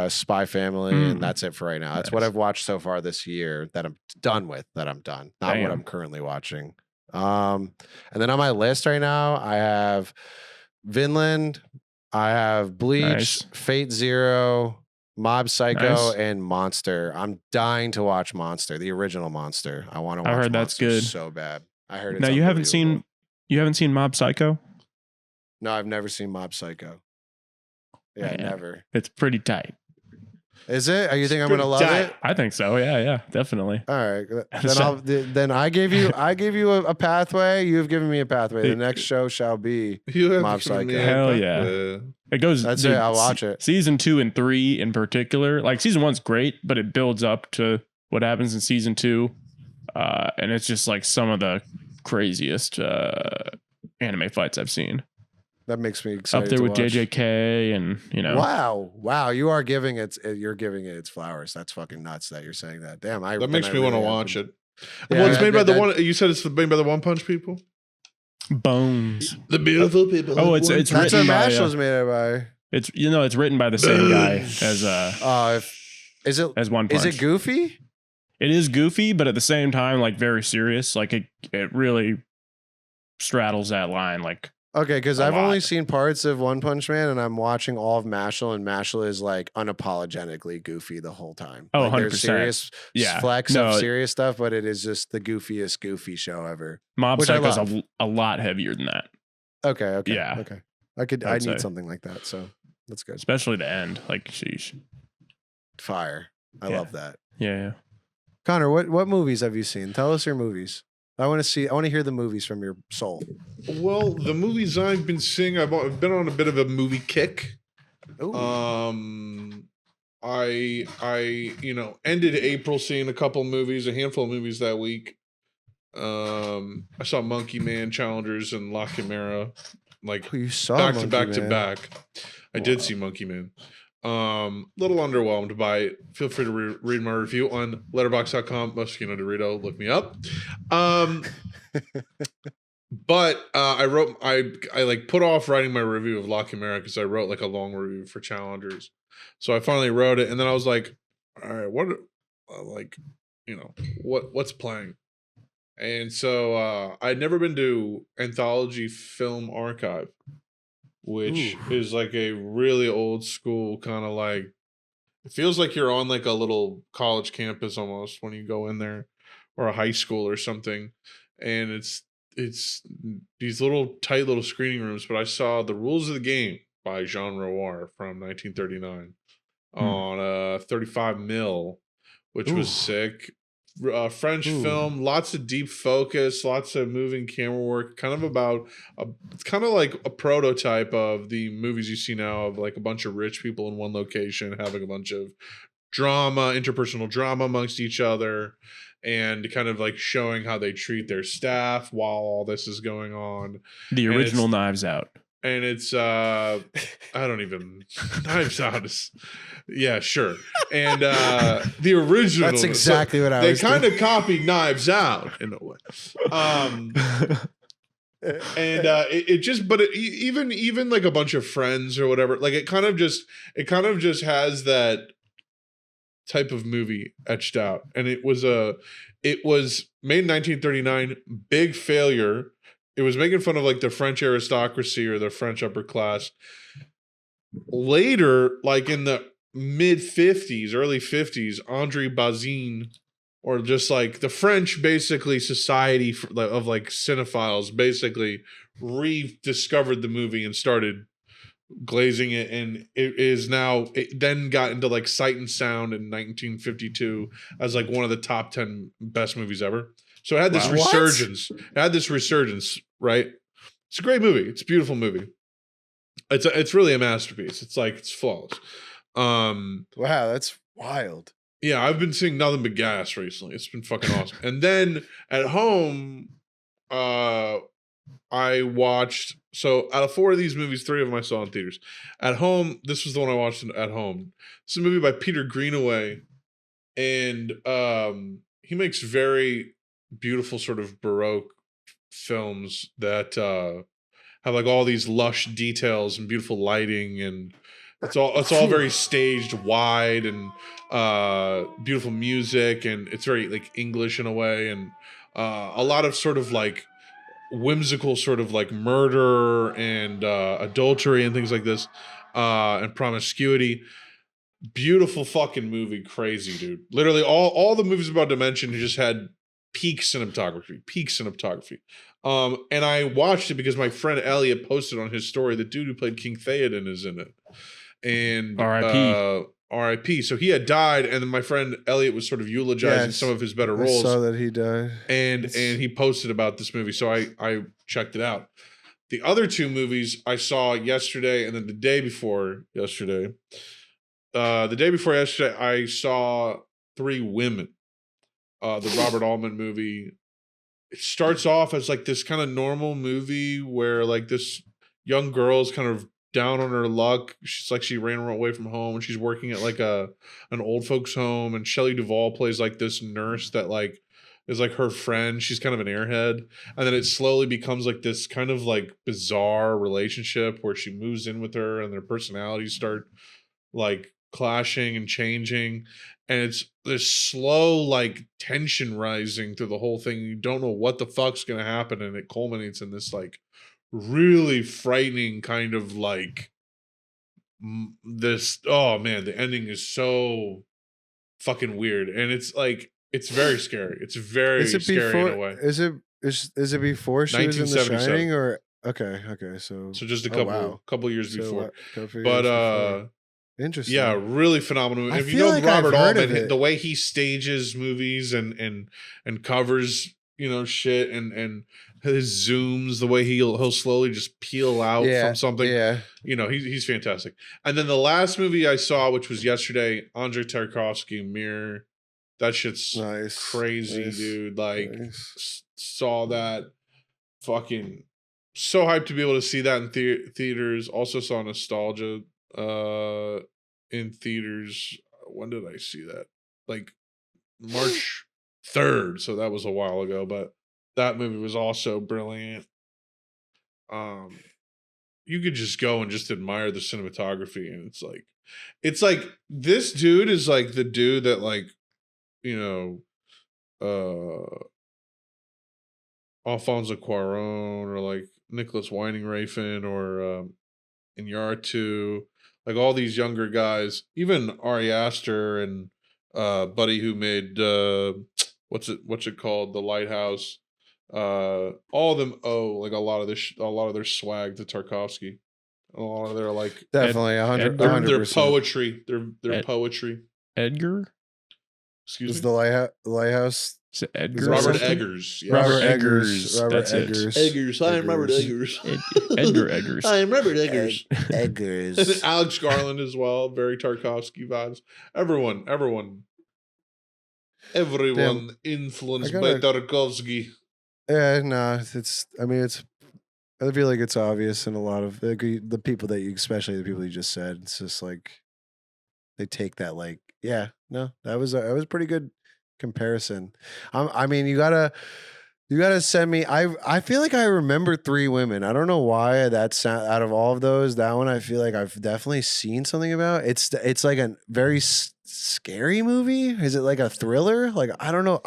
Spy Family, and that's it for right now. That's what I've watched so far this year that I'm done with, not what I'm currently watching. And then on my list right now, I have Vinland, I have Bleach, Fate Zero, Mob Psycho, and Monster. I'm dying to watch Monster, the original Monster. I want to watch. I heard Monster that's good. So bad. I heard it's now you haven't seen Mob Psycho? No, I've never seen Mob Psycho. Yeah, never. It's pretty tight. Is it? You think I'm gonna love it? I think so. Yeah, definitely. All right. Then I gave you a pathway. You've given me a pathway. The next show shall be Mob Psycho. Hell yeah! It goes. That's it. I'll watch it. Season 2 and 3 in particular. Like season 1's great, but it builds up to what happens in season 2, and it's just like some of the craziest anime fights I've seen. That makes me excited. Up there with JJK and, you know. Wow. You're giving it its flowers. That's fucking nuts that you're saying that. Damn, that makes me want to watch it. Yeah, well, it's made by the one. You said it's made by the One Punch people. Bones, the beautiful people. Oh, it's that's written what by. Mashall's made by. It's written by the same guy as as One Punch. Is it goofy? It is goofy, but at the same time, like very serious. Like it really straddles that line. Like. Okay, because I've only seen parts of One Punch Man, and I'm watching all of Mashal, and Mashal is like unapologetically goofy the whole time. Oh, like, 100%. There's serious flex of serious stuff, but it is just the goofiest goofy show ever. Mob Psycho's a lot heavier than that. Okay. Yeah. Okay. I need something like that, so that's good. Especially the end. Like, sheesh. Fire. I love that. Yeah. Connor, what movies have you seen? Tell us your movies. I want to hear the movies from your soul. Well, the movies I've been seeing, I've been on a bit of a movie kick. Ooh. I ended April seeing a couple movies, a handful of movies that week. I saw Monkey Man, Challengers, and La Chimera, like you saw back to back. I did see Monkey Man. Little underwhelmed by it. Feel free to read my review on letterboxd.com. Moschino Dorito, look me up. But I like put off writing my review of La Chimera because I wrote like a long review for Challengers. So I finally wrote it, and then I was like, all right, what's playing? And so I'd never been to Anthology Film Archive, which is like a really old school kind of like, it feels like you're on like a little college campus almost when you go in there, or a high school or something. And it's these little tight little screening rooms. But I saw The Rules of the Game by Jean Renoir from 1939 on 35 mil, which was sick. French film, lots of deep focus, lots of moving camera work, it's kind of like a prototype of the movies you see now of like a bunch of rich people in one location having a bunch of interpersonal drama amongst each other, and kind of like showing how they treat their staff while all this is going on. The original Knives Out. And it's Knives Out is, yeah, sure. And the original, that's exactly what I was thinking. They kind of copied Knives Out in a way. Even like a bunch of Friends or whatever, like it kind of just has that type of movie etched out. And it was made in 1939, big failure. It was making fun of like the French aristocracy or the French upper class. Later, like in the mid 50s, early 50s, Andre Bazin, or just like the French basically society of like cinephiles, basically rediscovered the movie and started glazing it. And it then got into like Sight and Sound in 1952 as like one of the top 10 best movies ever. So it had this resurgence. It had this resurgence, right? It's a great movie. It's a beautiful movie. It's really a masterpiece. It's flawless. Wow, that's wild. Yeah, I've been seeing nothing but gas recently. It's been fucking awesome. And then at home, I watched. So out of 4 of these movies, 3 of them I saw in theaters. At home, this was the one I watched at home. It's a movie by Peter Greenaway, and he makes very beautiful sort of Baroque films that have like all these lush details and beautiful lighting, and it's all very staged wide, and beautiful music, and it's very like English in a way, and a lot of sort of like whimsical sort of like murder and adultery and things like this, and promiscuity. Beautiful fucking movie, crazy dude. Literally all the movies about Dimension just had peak cinematography. And I watched it because my friend Elliot posted on his story the dude who played King Theoden is in it. And R.I.P. So he had died, and then my friend Elliot was sort of eulogizing some of his better roles. I saw that he died. And he posted about this movie, so I checked it out. The other 2 movies I saw yesterday, and then the day before yesterday. The day before yesterday, I saw 3 Women, the Robert Altman movie. It starts off as like this kind of normal movie where like this young girl's kind of down on her luck. She's like, she ran away from home, and she's working at like an old folks home, and Shelley Duvall plays like this nurse that like is like her friend. She's kind of an airhead, and then it slowly becomes like this kind of like bizarre relationship where she moves in with her, and their personalities start like clashing and changing, and it's this slow like tension rising through the whole thing. You don't know what the fuck's gonna happen, and it culminates in this like really frightening kind of like this. Oh man, the ending is so fucking weird, and it's like it's very scary. It's very scary in a way. Is it before she was in The Shining, or okay, so just a couple years before, but interesting. Yeah, really phenomenal. If you know like Robert Altman, the way he stages movies and covers, you know, shit, and his zooms, the way he'll slowly just peel out from something. Yeah. You know, he's fantastic. And then the last movie I saw, which was yesterday, Andrei Tarkovsky, Mirror. That shit's crazy, dude. Like saw that, fucking so hyped to be able to see that in theaters. Also saw Nostalgia in theaters. When did I see that? Like March 3rd, so that was a while ago, but that movie was also brilliant. You could just go and just admire the cinematography, and it's like this dude is like the dude that like, you know, Alfonso Cuarón or like Nicholas Winding Refn or Iñárritu, like all these younger guys, even Ari Aster and buddy who made what's it called, The Lighthouse. All of them owe like a lot of their swag to Tarkovsky. A lot of their like definitely 100%. Their poetry, their poetry. Edgar, excuse me, the Lighthouse. Is it Edgar? Robert Eggers. Yes. Robert Eggers. That's Eggers. Eggers. I remember Eggers. Edgar Eggers. I remember Eggers. Eggers. And then Alex Garland as well. Very Tarkovsky vibes. Everyone influenced by Tarkovsky. Yeah, no, I feel like it's obvious in a lot of the people especially the people you just said. It's just like they take that like, yeah, no, that was a pretty good comparison. I mean, you gotta send me. I feel like I remember 3 Women. I don't know why that's out of all of those. That one I feel like I've definitely seen something about. It's like a very scary movie. Is it like a thriller? Like I don't know.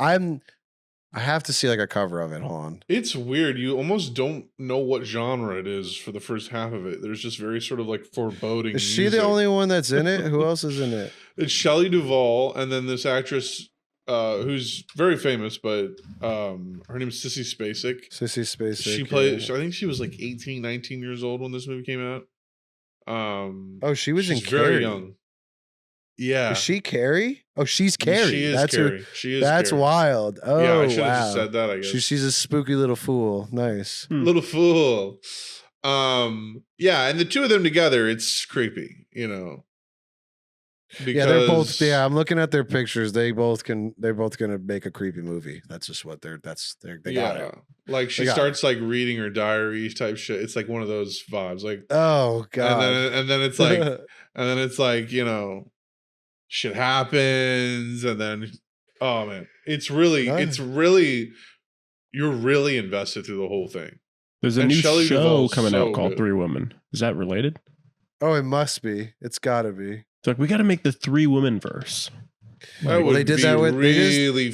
I have to see like a cover of it. Hold on. It's weird. You almost don't know what genre it is for the first half of it. There's just very sort of like foreboding. Is she the only one that's in it? Who else is in it? It's Shelley Duvall, and then this actress who's very famous, but her name is Sissy Spacek. Sissy Spacek. She played. I think she was like 18, 19 years old when this movie came out. She was in very Carrie. young. Yeah. Is she Carrie? Oh, she's Carrie. She is Carrie. She is. That's Carrie. Wild. Oh, yeah, I should have just said that, I guess. She's a spooky little fool. Nice. Little fool. Yeah, and the 2 of them together, it's creepy, you know. Yeah, they're both. Yeah, I'm looking at their pictures. They're both gonna make a creepy movie. That's just what they got it. Like she starts like reading her diary type shit. It's like one of those vibes. Like, oh god. And then it's like shit happens, and then oh man, it's really you're really invested through the whole thing. There's a new show coming out called Three Women. Is that related? Oh, it must be. It's got to be. It's like we got to make the Three Women verse. They just did that with really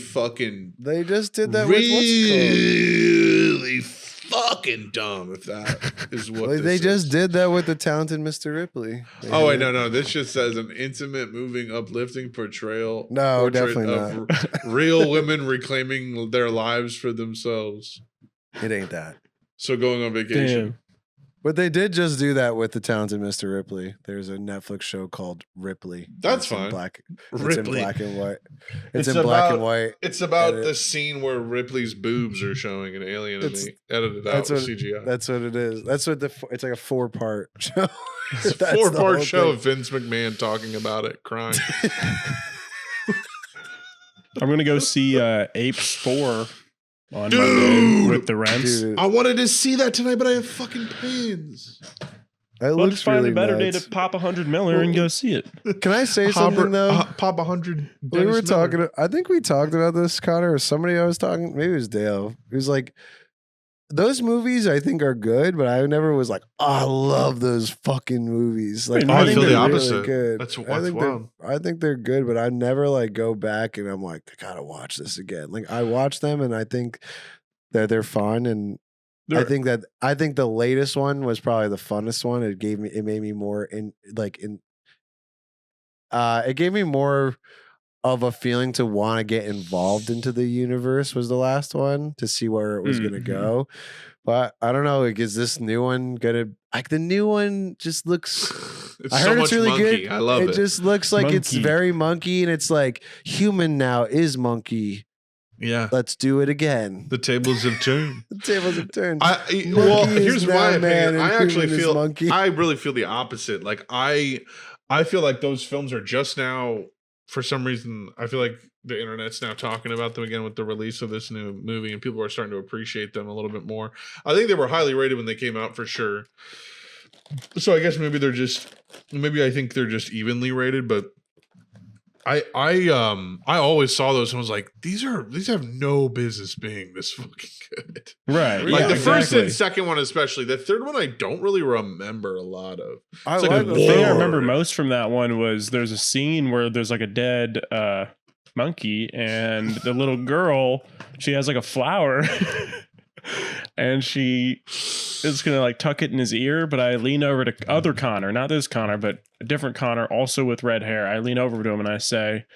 fucking dumb. If that is what they just did that with the talented Mr. Ripley. No. This just says an intimate, moving, uplifting portrayal. No, definitely of not. Real women reclaiming their lives for themselves. It ain't that. So going on vacation. Damn. But they did just do that with the talented Mr. Ripley. There's a Netflix show called Ripley. That's fine. It's in black and white. It's in black and white. It's about the scene where Ripley's boobs are showing an alien and they edited out with CGI. That's what it is. That's what it's like a 4-part show. It's a 4-part show of Vince McMahon talking about it, crying. I'm going to go see Apes 4. On Monday with the rents. I wanted to see that tonight, but I have fucking pains. Let's find a better day to pop 100 Miller and go see it. Can I say something though? Pop 100. We were talking. I think we talked about this, Connor, or somebody I was talking. Maybe it was Dale. He was like, those movies I think are good, but I never was like, oh, I love those fucking movies. Like, I feel the opposite. Really good. That's I think they're good, but I never like go back and I'm like, I gotta watch this again. Like I watch them and I think that they're fun, and I think the latest one was probably the funnest one. It gave me more it gave me more of a feeling to want to get involved into the universe. Was the last one to see where it was going to go. But I don't know. Like, is this new one gonna like the new one? Just looks. I heard it's really monkey. Good. I love it. It just looks like it's very monkey, and it's like human now is monkey. Yeah, let's do it again. The tables have turned. The tables have turned. Here's my opinion. I actually feel. I really feel the opposite. Like I feel like those films are just now. For some reason, I feel like the internet's now talking about them again with the release of this new movie, and people are starting to appreciate them a little bit more. I think they were highly rated when they came out for sure. So I guess maybe I think they're just evenly rated, but I always saw those and was like, these have no business being this fucking good. Right. Like the first and second one especially. The third one I don't really remember a lot of. The thing I remember most from that one was there's a scene where there's like a dead monkey, and the little girl, she has like a flower and she is gonna like tuck it in his ear, but I lean over to other Connor, not this Connor, but a different Connor, also with red hair. I lean over to him and I say,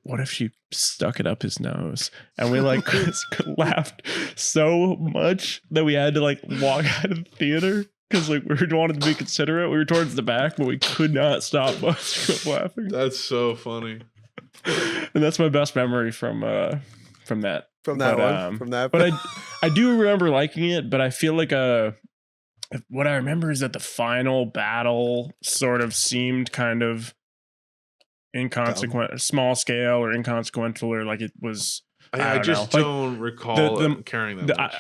what if she stuck it up his nose? And we like laughed so much that we had to like walk out of the theater because like we wanted to be considerate. We were towards the back, but we could not stop laughing. That's so funny. And that's my best memory from that. But I do remember liking it, but I feel like what I remember is that the final battle sort of seemed kind of inconsequential, small scale or inconsequential, or like it was. I just don't recall carrying that much.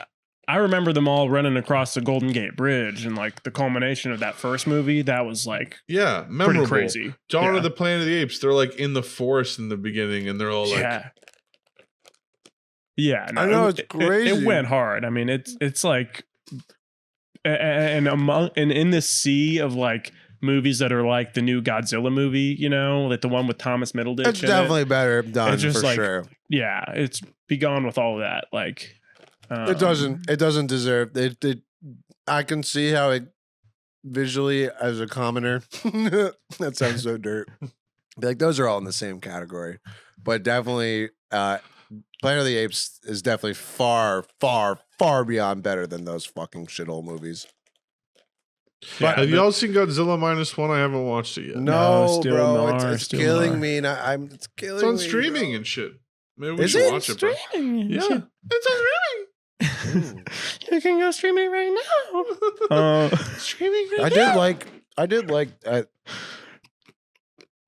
I remember them all running across the Golden Gate Bridge, and like the culmination of that first movie, that was like memorable. Pretty crazy. Dawn of the Planet of the Apes, they're like in the forest in the beginning, and they're all like, no, I know it's crazy. It went hard. I mean, it's like, and in this sea of like movies that are like the new Godzilla movie, you know, like the one with Thomas Middleditch. It's definitely better done for sure. Yeah, it's be gone with all of that. Like. It doesn't deserve it. I can see how it visually as a commoner. That sounds so dirt. Like those are all in the same category, but definitely, Planet of the Apes is definitely far, far, far beyond better than those fucking shithole movies. But have y'all seen Godzilla -1? I haven't watched it yet. No, bro, it's killing me. And it's killing me. It's on streaming and shit. Maybe we should watch it, bro. Yeah, it's on streaming. You can go streaming right now. Streaming right now. I did like.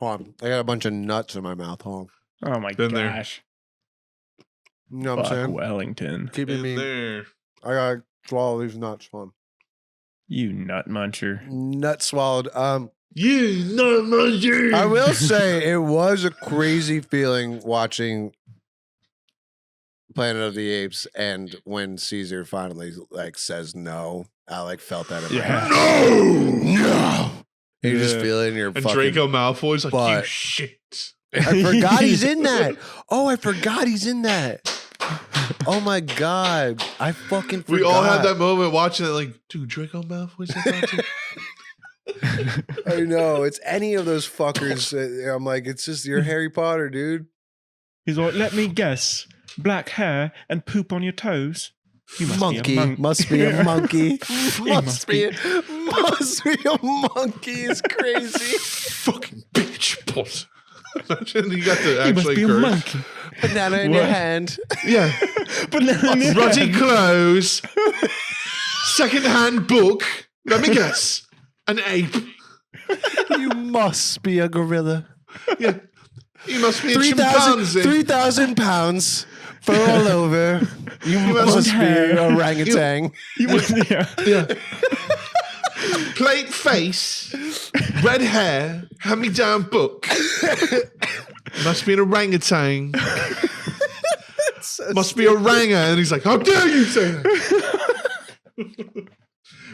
Hold on. I got a bunch of nuts in my mouth. Hold on. Oh my gosh. You know what I'm saying? Wellington. Keeping me there. I gotta swallow these nuts. Hold on. You nut muncher. Nut swallowed. You nut muncher. I will say it was a crazy feeling watching Planet of the Apes, and when Caesar finally like says no, I like felt that in my head. No. You just feel it in your and Draco Malfoy's like, you shit. I forgot he's in that. Oh, I forgot he's in that. Oh my god, I fucking forgot. We all had that moment watching it, like, dude, Draco Malfoy's in that too. I know, it's any of those fuckers. I'm like, it's just your Harry Potter, dude. He's like, let me guess, black hair and poop on your toes. You must monkey be a monkey. Must be a monkey. must be a monkey. It's crazy. Fucking bitch, boss. Imagine you got to actually you must be curse. A monkey. Banana in your hand. Yeah. Banana in your Ruddy hand. clothes. Second-hand book. Let me guess. An ape. You must be a gorilla. Yeah. You must be a chimpanzee. 3,000 pounds. Fur all over. You must be an orangutan. You must, yeah. Plate face, red hair, hand-me-down book. Must be an orangutan. Must be a ranga. And he's like, how dare you say that?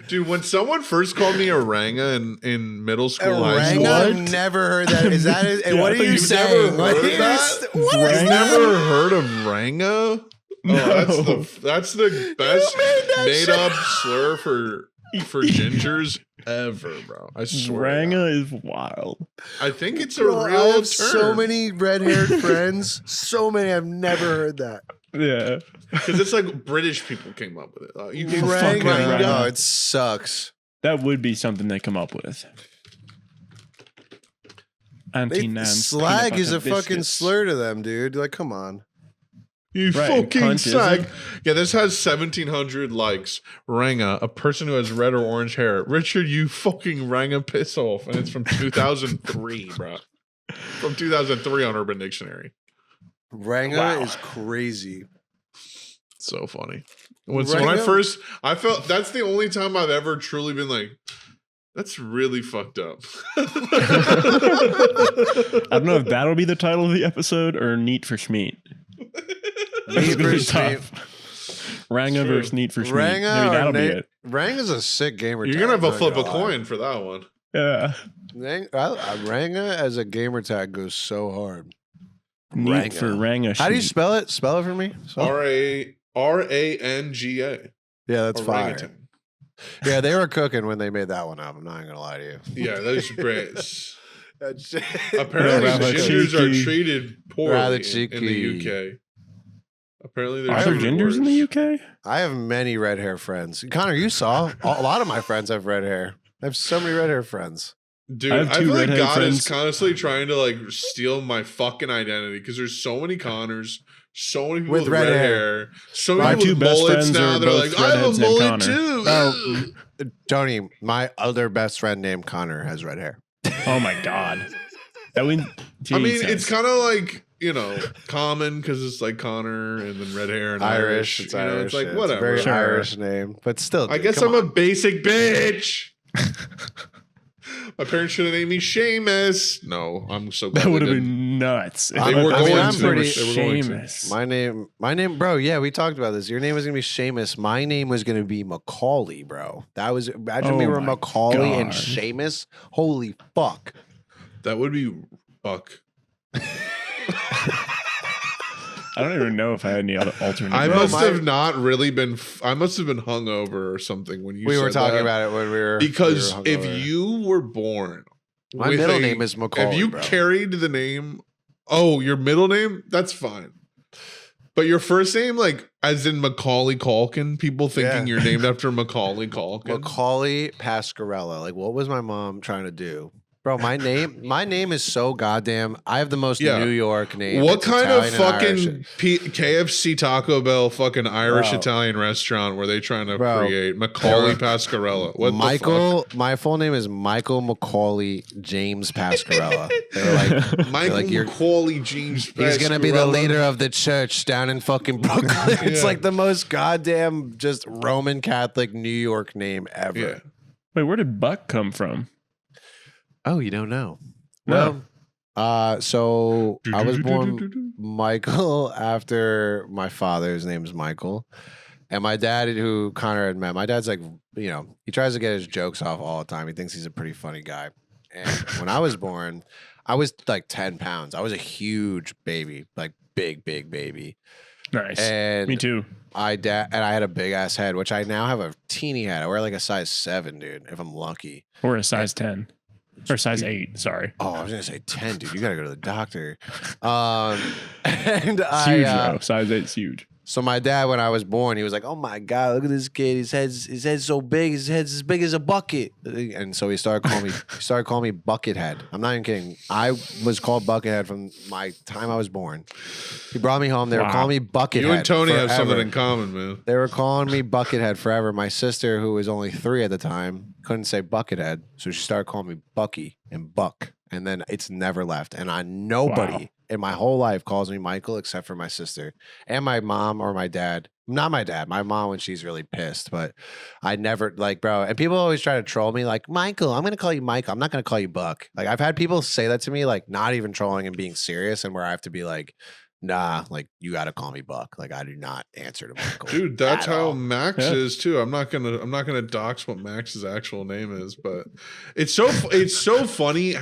Dude, when someone first called me a ranga in middle school, high school, I've never heard that. Is that it? What are you saying? You've never heard of ranga? No. Oh, that's the best made up slur for gingers ever, bro. I swear. Ranga is wild. I think it's a real I have term. So many red-haired friends. So many. I've never heard that. Yeah. Because it's like British people came up with it. You can Ranga. No, it sucks. That would be something they come up with. Auntie-Nan's slag is a fucking slur to them, dude. Like, come on. You fucking slag. Yeah, this has 1,700 likes. Ranga, a person who has red or orange hair. Richard, you fucking ranga, piss off. And it's from 2003, bro. From 2003 on Urban Dictionary. Ranga is crazy. So funny. When I felt that's the only time I've ever truly been like, that's really fucked up. I don't know if that'll be the title of the episode or neet for shmeet. Neet for shmeet. Ranga versus neet for shmeet. Ranga, maybe that'll be it. Ranga's a sick gamer tag. You're going to have to flip a coin for that one. Yeah. Ranga as a gamer tag goes so hard. Neet for Ranga. How do you spell it? Spell it for me. Ranga. Yeah, that's fire. Yeah, they were cooking when they made that one up. I'm not gonna lie to you. Yeah, those braids. Apparently, gingers are treated poorly in the UK. Apparently, are there gingers in the UK? I have many red hair friends. Connor, you saw a lot of my friends have red hair. I have so many red hair friends. Dude, I feel like God is constantly trying to like steal my fucking identity because there's so many Connors, so many people with red hair, so many people with mullets now. They're like, I have a mullet too. Oh, Tony, my other best friend named Connor has red hair. Oh my God. I mean, it's kind of like, you know, common because it's like Connor and then red hair and Irish. It's Irish. It's like whatever. It's a very Irish name, but still. I guess I'm a basic bitch. My parents should have named me Seamus. No, I'm so glad that would have been nuts. I'm pretty Seamus. My name, bro. Yeah, we talked about this. Your name was gonna be Seamus. My name was gonna be Macaulay, bro. That was imagine we were Macaulay and Seamus. Holy fuck. That would be fuck. I don't even know if I had any other alternate. I must have not really been. I must have been hungover or something when you. We were talking about it when we were. Because if you were born, my middle name is Macaulay. If you carried the name, your middle name, that's fine. But your first name, like as in Macaulay Culkin, people thinking you're named after Macaulay Culkin. Macaulay Pasquarella. Like, what was my mom trying to do? Bro, my name is so goddamn. I have the most New York name. What it's kind Italian of fucking KFC Taco Bell fucking Irish Italian restaurant were they trying to create? Macaulay Pasquarella. What Michael, my full name is Michael Macaulay James Pasquarella. They're like Macaulay James Pasquarella. He's going to be the leader of the church down in fucking Brooklyn. It's like the most goddamn just Roman Catholic New York name ever. Yeah. Wait, where did Buck come from? Oh, you don't know? No. Well, so I was born Michael after my father's name is Michael. And my dad, who Connor had met, my dad's like, he tries to get his jokes off all the time. He thinks he's a pretty funny guy. And when I was born, I was like 10 pounds. I was a huge baby, like big baby. Nice. And me too. I had a big ass head, which I now have a teeny head. I wear like a size 7, dude, if I'm lucky. Or a size 10. Or size 8, sorry. Oh, I was gonna say 10, dude. You gotta go to the doctor. And it's huge, bro. Size 8's huge. So my dad, when I was born, he was like, "Oh my god, look at this kid. His head's so big. His head's as big as a bucket." And so he started calling me Buckethead. I'm not even kidding. I was called Buckethead from my time I was born. He brought me home. They were calling me Buckethead. You and Tony forever. have something in common, man. They were calling me Buckethead forever. My sister, who was only 3 at the time, couldn't say Buckethead, so she started calling me Bucky and Buck. And then it's never left. And nobody in my whole life calls me Michael except for my sister and my mom or my dad. Not my dad, my mom when she's really pissed. But I never, bro. And people always try to troll me like, Michael, I'm going to call you Michael. I'm not going to call you Buck. Like, I've had people say that to me, like, not even trolling and being serious, and where I have to be like, nah, like, you got to call me Buck. Like, I do not answer to Michael. Dude, that's how Max is too. I'm not gonna dox what Max's actual name is, but it's so funny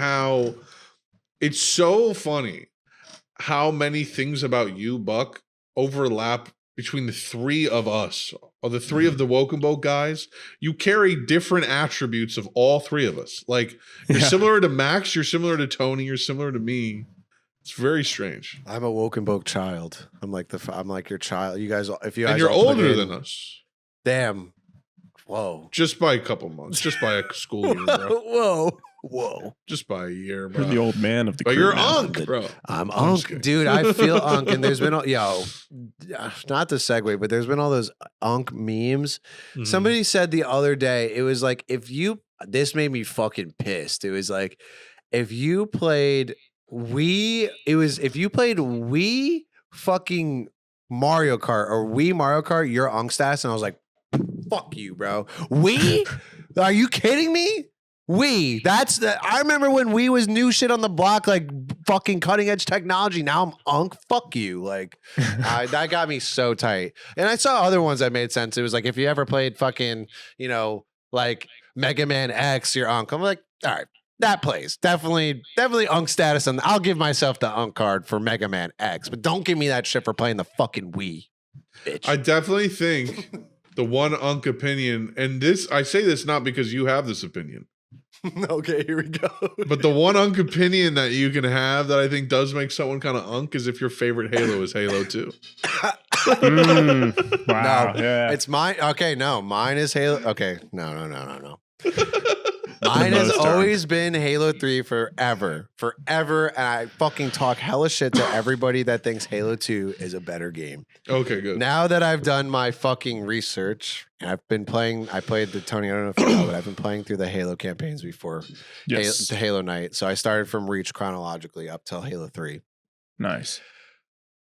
how many things about you, Buck, overlap between the 3 of us, or the 3 of the Woken Boke guys. You carry different attributes of all 3 of us. Like, you're similar to Max, you're similar to Tony, you're similar to me. It's very strange. I'm a Woken Boke child. I'm like your child. You guys, if you guys, and you're older than us. Damn. Whoa. Just by a couple months. Just by a school year, bro. Whoa. Just by a year, bro. You're the old man of the crew. But you're Unk, bro. I'm Unk. Dude, I feel Unk. And there's been, not to segue, but there's been all those Unk memes. Mm-hmm. Somebody said the other day, it was like, this made me fucking pissed. It was like, if you played Wii fucking Mario Kart or Wii Mario Kart, you're Unk stats. And I was like, fuck you, bro. Wii? Are you kidding me? Wii. I remember when Wii was new shit on the block, like fucking cutting edge technology. Now I'm Unk. Fuck you. Like, that got me so tight. And I saw other ones that made sense. It was like, if you ever played fucking, like Mega Man X, you're Unk. I'm like, all right. That plays. Definitely Unk status. And I'll give myself the Unk card for Mega Man X, but don't give me that shit for playing the fucking Wii, bitch. I definitely think the one Unk opinion, and I say this not because you have this opinion. Okay, here we go. But the one Unk opinion that you can have that I think does make someone kind of Unk is if your favorite Halo is Halo 2. Wow. No, it's mine. Okay, no, mine is Halo. Okay, no. Mine has always been Halo 3 forever. And I fucking talk hella shit to everybody that thinks Halo 2 is a better game. Okay, good. Now that I've done my fucking research, and I've been playing, I played the Tony, I don't know if you know, but I've been playing through the Halo campaigns before. Yes. The Halo Night. So I started from Reach chronologically up till Halo 3. Nice.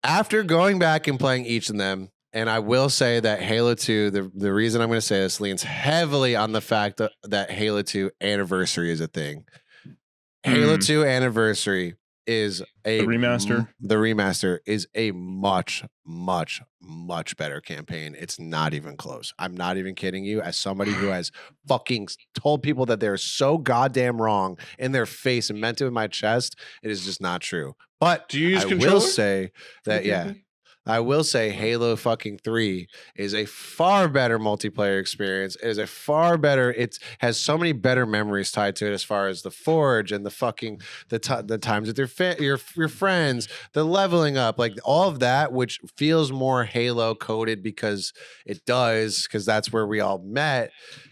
After going back and playing each of them, and I will say that Halo 2, the reason I'm going to say this leans heavily on the fact that Halo 2 Anniversary is a thing. Halo 2 Anniversary is the remaster. The remaster is a much, much, much better campaign. It's not even close. I'm not even kidding you. As somebody who has fucking told people that they're so goddamn wrong in their face and meant it in my chest, it is just not true. But do you use I controller? Will say that, yeah. I will say Halo fucking 3 is a far better multiplayer experience. It is a far better, it has so many better memories tied to it as far as the forge and the fucking, the times with your friends, the leveling up, like all of that, which feels more Halo coded because it does, because that's where we all met.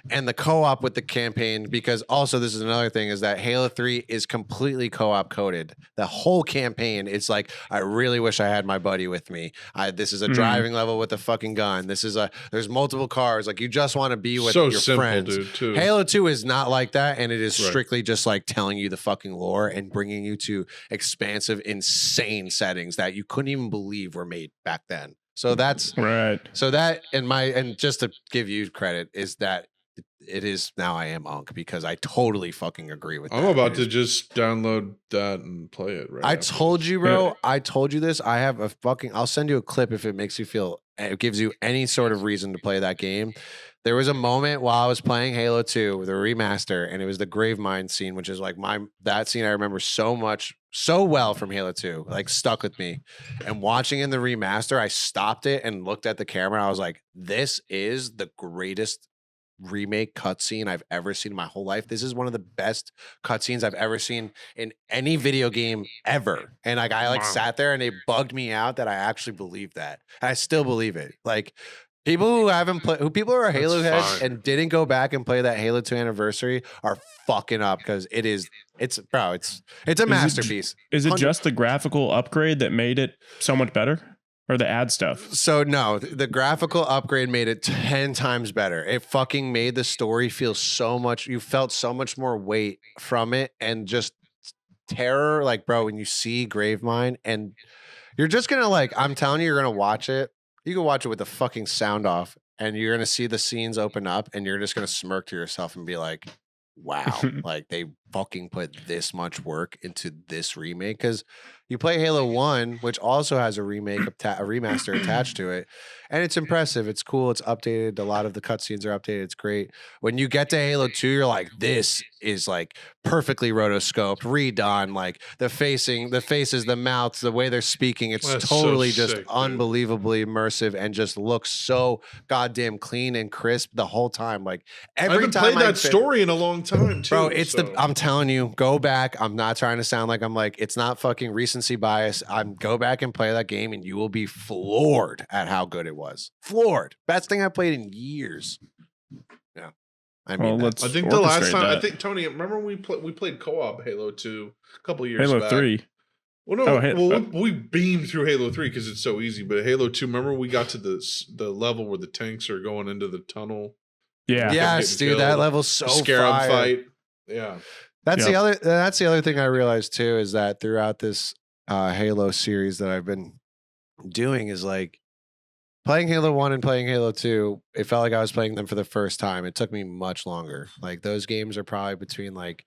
And the co-op with the campaign, because also this is another thing, is that Halo 3 is completely co-op coded. The whole campaign, it's like, I really wish I had my buddy with me. This is a driving level with a fucking gun. There's multiple cars. Like, you just want to be with your friends. Dude, too. Halo 2 is not like that, and it is strictly just like telling you the fucking lore and bringing you to expansive, insane settings that you couldn't even believe were made back then. So that's right. So that, and just to give you credit, is that it is now I am Unk, because I totally fucking agree with that. I'm about to just download that and play it right I told you, bro. I told you this. I have a fucking, I'll send you a clip if it makes you feel, it gives you any sort of reason to play that game. There was a moment while I was playing Halo 2, the remaster, and it was the Gravemind scene, which is like that scene I remember so much, so well from Halo 2, like stuck with me. And watching in the remaster, I stopped it and looked at the camera. I was like, this is the greatest remake cutscene I've ever seen in my whole life. This is one of the best cutscenes I've ever seen in any video game ever. And like, I sat there and it bugged me out that I actually believed that. And I still believe it. Like, people who haven't played, people who are Halo heads and didn't go back and play that Halo 2 anniversary are fucking up, because it's a masterpiece. Is it just the graphical upgrade that made it so much better? Or the ad stuff? So no, the graphical upgrade made it 10 times better. It fucking made the story feel so much, you felt so much more weight from it, and just terror. Like, bro, when you see Gravemind, and you're just gonna, like, I'm telling you, you're gonna watch it. You can watch it with the fucking sound off, and you're gonna see the scenes open up, and you're just gonna smirk to yourself and be like, wow, like, they fucking put this much work into this remake. Because you play Halo 1, which also has a remake, a remaster attached to it, and it's impressive. It's cool. It's updated. A lot of the cutscenes are updated. It's great. When you get to Halo 2, you're like, this is like perfectly rotoscoped, redone. Like the faces, the mouths, the way they're speaking. It's totally so just sick, unbelievably immersive, and just looks so goddamn clean and crisp the whole time. Like, every I haven't time played that story in a long time, too. Bro, I'm telling you, go back. I'm not trying to sound like I'm like, it's not fucking recency bias. Go back and play that game, and you will be floored at how good it was. Floored. Best thing I played in years. Yeah. I mean, I think the last time, I think, Tony, remember we played co-op Halo 2 a couple of years back. Halo 3. Well, no, we beamed through Halo 3 because it's so easy. But Halo 2, remember we got to the level where the tanks are going into the tunnel? Yeah. Yes, dude, that level's so Scarab fire. fight. Yeah. That's the other thing I realized too, is that throughout this Halo series that I've been doing, is like, playing Halo 1 and playing Halo 2, it felt like I was playing them for the first time. It took me much longer. Like, those games are probably between like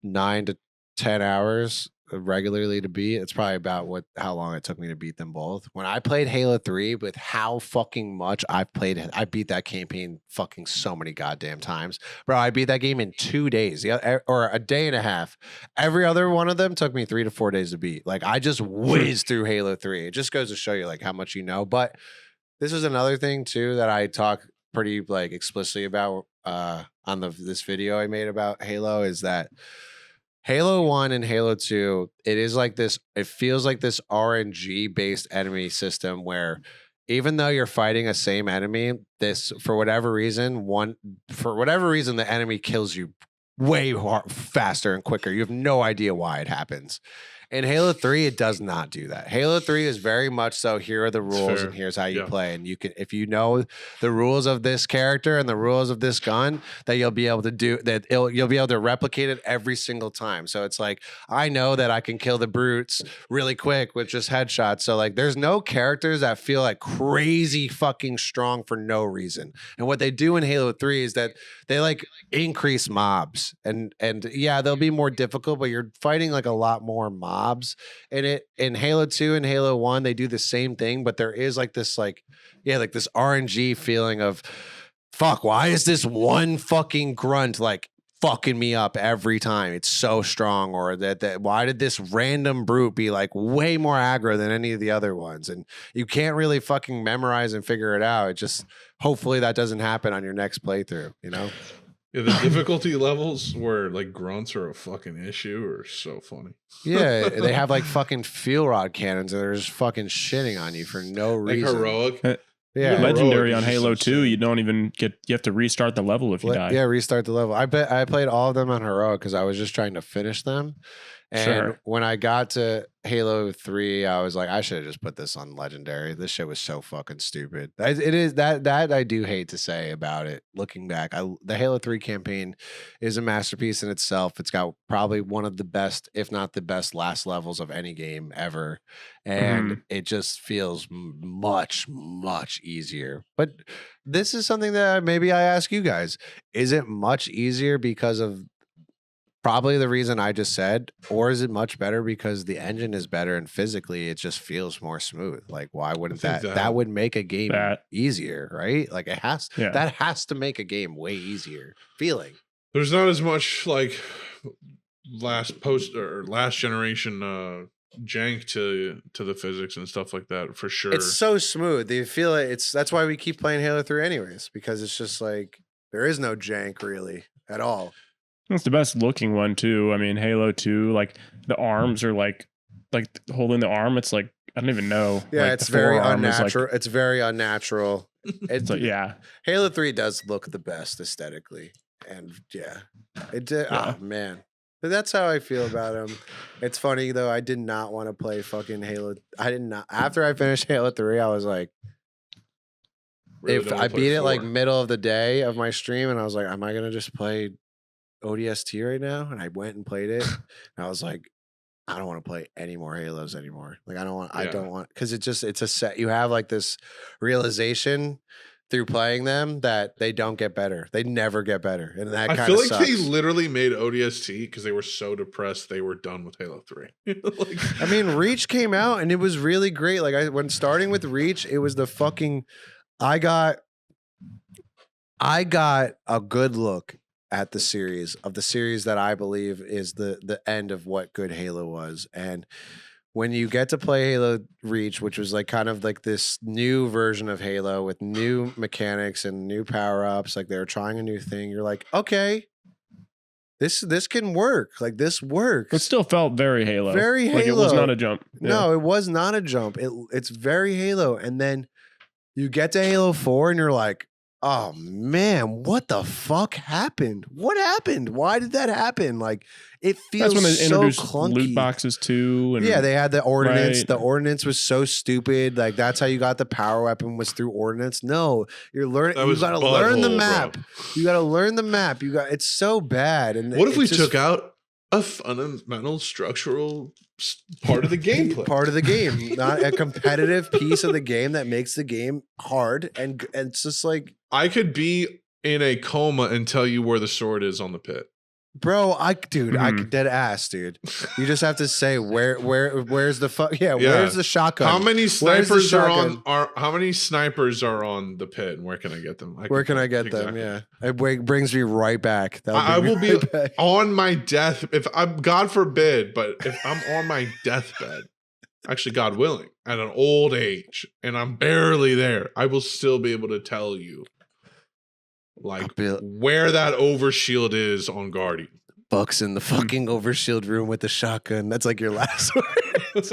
9 to 10 hours regularly to beat. It's probably about how long it took me to beat them both. When I played Halo 3, with how fucking much I beat that campaign fucking so many goddamn times. Bro, I beat that game in 2 days, or a day and a half. Every other one of them took me 3 to 4 days to beat. Like, I just whizzed through Halo 3. It just goes to show you like how much you know. But this is another thing too that I talk pretty like explicitly about on this video I made about Halo, is that Halo 1 and Halo 2, it is like this, it feels like this RNG based enemy system where, even though you're fighting a same enemy, for whatever reason, the enemy kills you way faster and quicker. You have no idea why it happens. In Halo 3, it does not do that. Halo 3 is very much so, here are the rules and here's how you play. And you can, if you know the rules of this character and the rules of this gun, that you'll be able to do that. You'll be able to replicate it every single time. So it's like, I know that I can kill the brutes really quick with just headshots. So like, there's no characters that feel like crazy fucking strong for no reason. And what they do in Halo 3 is that they like increase mobs, and yeah, they'll be more difficult, but you're fighting like a lot more mobs. In Halo 2 and Halo 1, they do the same thing, but there is like this like this RNG feeling of, fuck, why is this one fucking grunt like fucking me up every time. It's so strong. Or that why did this random brute be like way more aggro than any of the other ones? And you can't really fucking memorize and figure it out. It just hopefully that doesn't happen on your next playthrough, you know? Yeah, the difficulty levels where like grunts are a fucking issue are so funny. Yeah, they have like fucking fuel rod cannons and they're just fucking shitting on you for no reason. Like heroic. Yeah, legendary on Halo 2. You don't even get. You have to restart the level if you die. Yeah, restart the level. I played all of them on heroic because I was just trying to finish them. And when I got to Halo 3, I was like, I should have just put this on legendary. This shit was so fucking stupid. It is that I do hate to say about it. Looking back, the Halo 3 campaign is a masterpiece in itself. It's got probably one of the best, if not the best, last levels of any game ever, and it just feels much, much easier. But this is something that maybe I ask you guys: is it much easier because of probably the reason I just said, or is it much better because the engine is better and physically it just feels more smooth? Like, why wouldn't that would make a game easier, right? Like that has to make a game way easier feeling. There's not as much like last generation jank to the physics and stuff like that for sure. It's so smooth. You feel it. That's why we keep playing Halo 3 anyways, because it's just like there is no jank really at all. It's the best looking one too. I mean, Halo 2, like the arms are like holding the arm. It's like I don't even know. Yeah, like, it's very unnatural. It's very unnatural. It's like, yeah. Halo 3 does look the best aesthetically, and oh man, but that's how I feel about him. It's funny though. I did not want to play fucking Halo. I did not. After I finished Halo 3, I was like, really if I beat it like middle of the day of my stream, and I was like, am I gonna just play ODST right now? And I went and played it and I was like, I don't want to play any more Halos anymore. Like I don't want because it's a set. You have like this realization through playing them that they don't get better. They never get better. And that kind of sucks. I feel like they literally made ODST because they were so depressed they were done with Halo 3. I mean, Reach came out and it was really great. Like when starting with Reach, it was the fucking I got a good look at the series that I believe is the end of what good Halo was. And when you get to play Halo Reach, which was like kind of like this new version of Halo with new mechanics and new power-ups, like they were trying a new thing, you're like, okay, this can work. Like this works. It still felt very Halo. Very Halo. Like it was not a jump. Yeah. No, it was not a jump. It's very Halo. And then you get to Halo 4 and you're like, oh man, what the fuck happened? What happened? Why did that happen? Like it feels That's when they so introduced clunky. Loot boxes too. And, yeah, they had the ordnance. Right. The ordnance was so stupid. Like that's how you got the power weapon was through ordnance. No, you're learning. You got to learn the map. Bro. You got to learn the map. It's so bad. And what if we took out a fundamental structural part of the gameplay? Part of the game, not a competitive piece of the game that makes the game hard. And it's just like I could be in a coma and tell you where the sword is on the pit. Bro, I could dead ass, dude. You just have to say where's the fuck? Yeah, where's the shotgun? How many snipers how many snipers are on the pit, and where can I get them? Where can I get them? Yeah, it brings me right back. I will be on my death if I'm, God forbid, but if I'm on my deathbed, actually, God willing, at an old age, and I'm barely there, I will still be able to tell you. Like where that overshield is on Guardian. Buck's in the fucking overshield room with the shotgun. That's like your last words.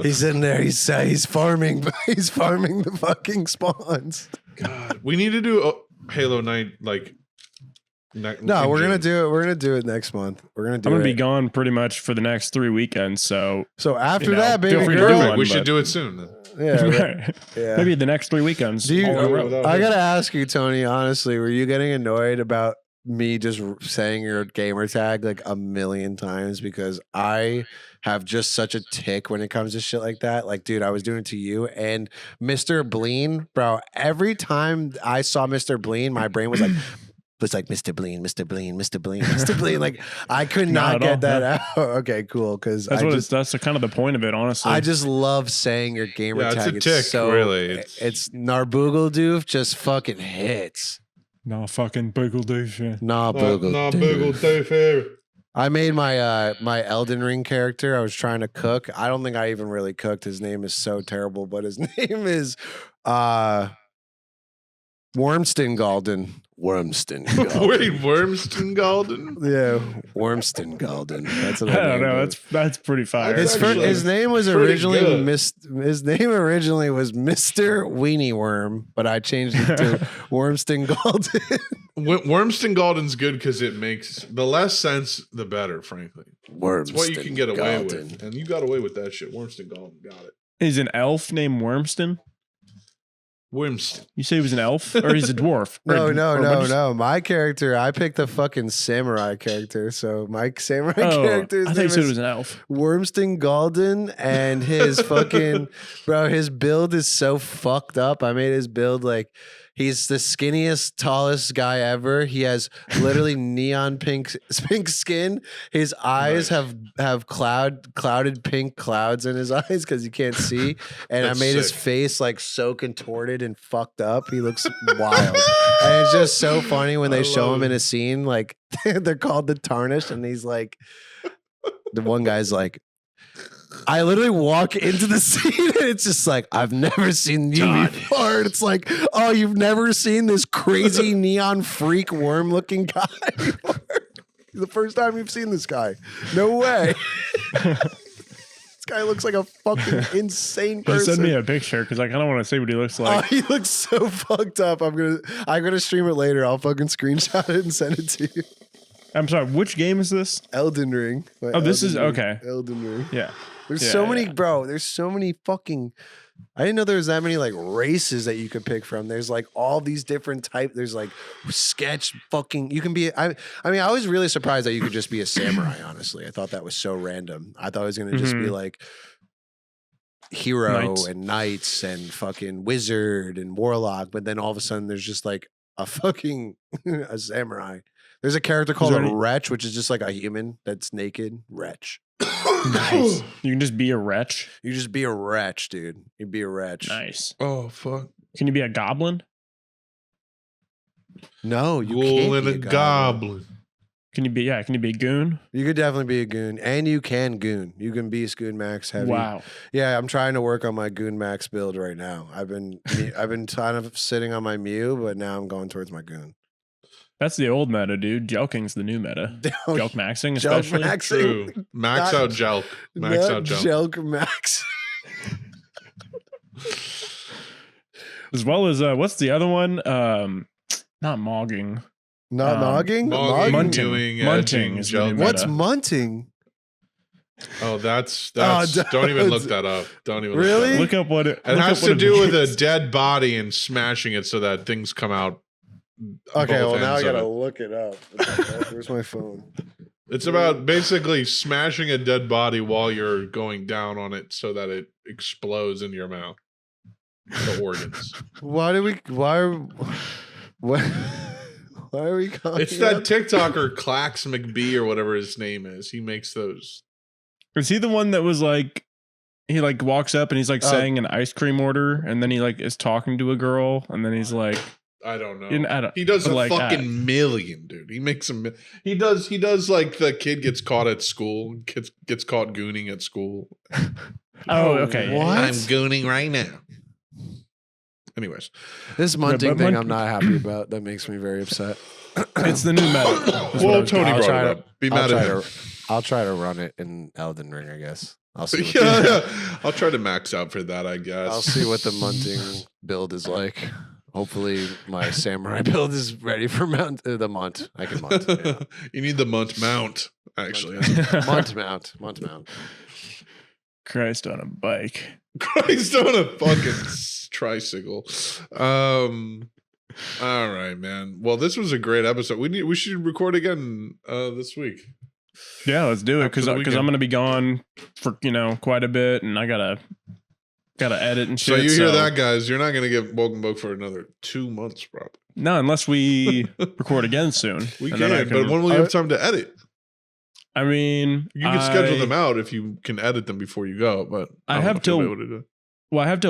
He's in there. He's farming. He's farming the fucking spawns. God, we need to do a Halo Night like. No, we're gonna do it. We're gonna do it next month. We're gonna do. I'm gonna be gone pretty much for the next 3 weekends. So after that, baby girl, we should do it soon. Yeah, yeah. Maybe the next 3 weekends. I gotta ask you, Tony. Honestly, were you getting annoyed about me just saying your gamer tag like a million times? Because I have just such a tick when it comes to shit like that. Like, dude, I was doing it to you and Mr. Bleen, bro. Every time I saw Mr. Bleen, my brain was like. It's like Mr. Bleen, Mr. Bleen, Mr. Bleen, Mr. Bleen. Like I could not get that out. Okay, cool. Because that's kind of the point of it, honestly. I just love saying your gamer tag. It's a tick, really. It's Narbugal Doof just fucking hits. Nah, fucking Bogle Doof. Nah, Bogle Doof. I made my my Elden Ring character. I was trying to cook. I don't think I even really cooked. His name is so terrible, but his name is Wormston Galden. Wormston Galden. Wait, Wormston Galden? Yeah, Wormston Galden. That's what I don't know. That's pretty fire. His name was originally His name originally was Mr. Weenie Worm, but I changed it to Wormston Galden. Wormston Galden's good because it makes the less sense, the better. Frankly, it's what you can get away with, and you got away with that shit. Wormston Galden got it. He's an elf named Wormston. Wormston. You say he was an elf, or he's a dwarf? No. My character, I picked a fucking samurai character. So my samurai character. I thought you said it was an elf. Wormston Galden, and his fucking bro. His build is so fucked up. I made his build like. He's the skinniest, tallest guy ever. He has literally neon pink skin. His eyes have clouded pink clouds in his eyes because you can't see. And I made his face like so contorted and fucked up. He looks wild. And it's just so funny when they show him in a scene. Like they're called the Tarnished, and he's like, the one guy's like, I literally walk into the scene and it's just like, I've never seen you before. And it's like, oh, you've never seen this crazy neon freak worm looking guy before? The first time you've seen this guy. No way. This guy looks like a fucking insane person. Send me a picture because I kind of want to see what he looks like. Oh, he looks so fucked up. I'm gonna stream it later. I'll fucking screenshot it and send it to you. I'm sorry, which game is this? Elden Ring. This is okay. Elden Ring. Yeah. There's so many, bro. There's so many fucking. I didn't know there was that many like races that you could pick from. There's like all these different types. There's like sketch fucking. You can be. I mean, I was really surprised that you could just be a samurai. Honestly, I thought that was so random. I thought it was gonna just be like hero and knights and fucking wizard and warlock. But then all of a sudden, there's just like a fucking a samurai. There's a character called a wretch, which is just like a human that's naked. Wretch. Nice. You can just be a wretch. You just be a wretch, dude. You be a wretch. Nice. Oh fuck. Can you be a goblin? No, you can't be a goblin. Can you be? Yeah. Can you be a goon? You could definitely be a goon, and you can goon. You can be Goon Max heavy. Wow. Yeah, I'm trying to work on my Goon Max build right now. I've been kind of sitting on my Mew, but now I'm going towards my goon. That's the old meta, dude. Jelking's the new meta. Jelk maxing, especially. Jelk maxing. True. Max out Jelk. Max out Jelk. Jelk max. As well as what's the other one? Not mogging. Not mogging? Munting is the new meta. What's munting? Oh, that's don't even look that up. Don't even really look up what it has to do with a dead body and smashing it so that things come out. Okay, well now I gotta look it up. Where's my phone? It's about basically smashing a dead body while you're going down on it so that it explodes in your mouth. The organs. Why are we calling it's that TikToker Clax McBee or whatever his name is. He makes those. Is he the one that was like he like walks up and he's like saying an ice cream order and then he like is talking to a girl and then he's like I don't know. He does a fucking million, dude. He makes a. He does like the kid gets caught at school. Gets caught gooning at school. Oh, okay. What? I'm gooning right now. Anyways, this munting thing I'm not happy about. That makes me very upset. It's the new meta. Well, Tony brought it up. Be mad at him. I'll try to run it in Elden Ring, I guess. I'll see. I'll try to max out for that, I guess. I'll see what the munting build is like. Hopefully my samurai build is ready for the munt. I can munt. Yeah. You need the munt mount, actually. Munt mount. Christ on a bike. Christ on a fucking tricycle. All right, man. Well, this was a great episode. We should record again this week. Yeah, let's do it because I'm going to be gone for quite a bit, and I gotta edit and shit. So you hear that, guys? You're not going to get Boke and Boke for another 2 months, probably. No, unless we record again soon. We can, but when will you have time to edit? I mean, you can schedule them out if you can edit them before you go. But I have till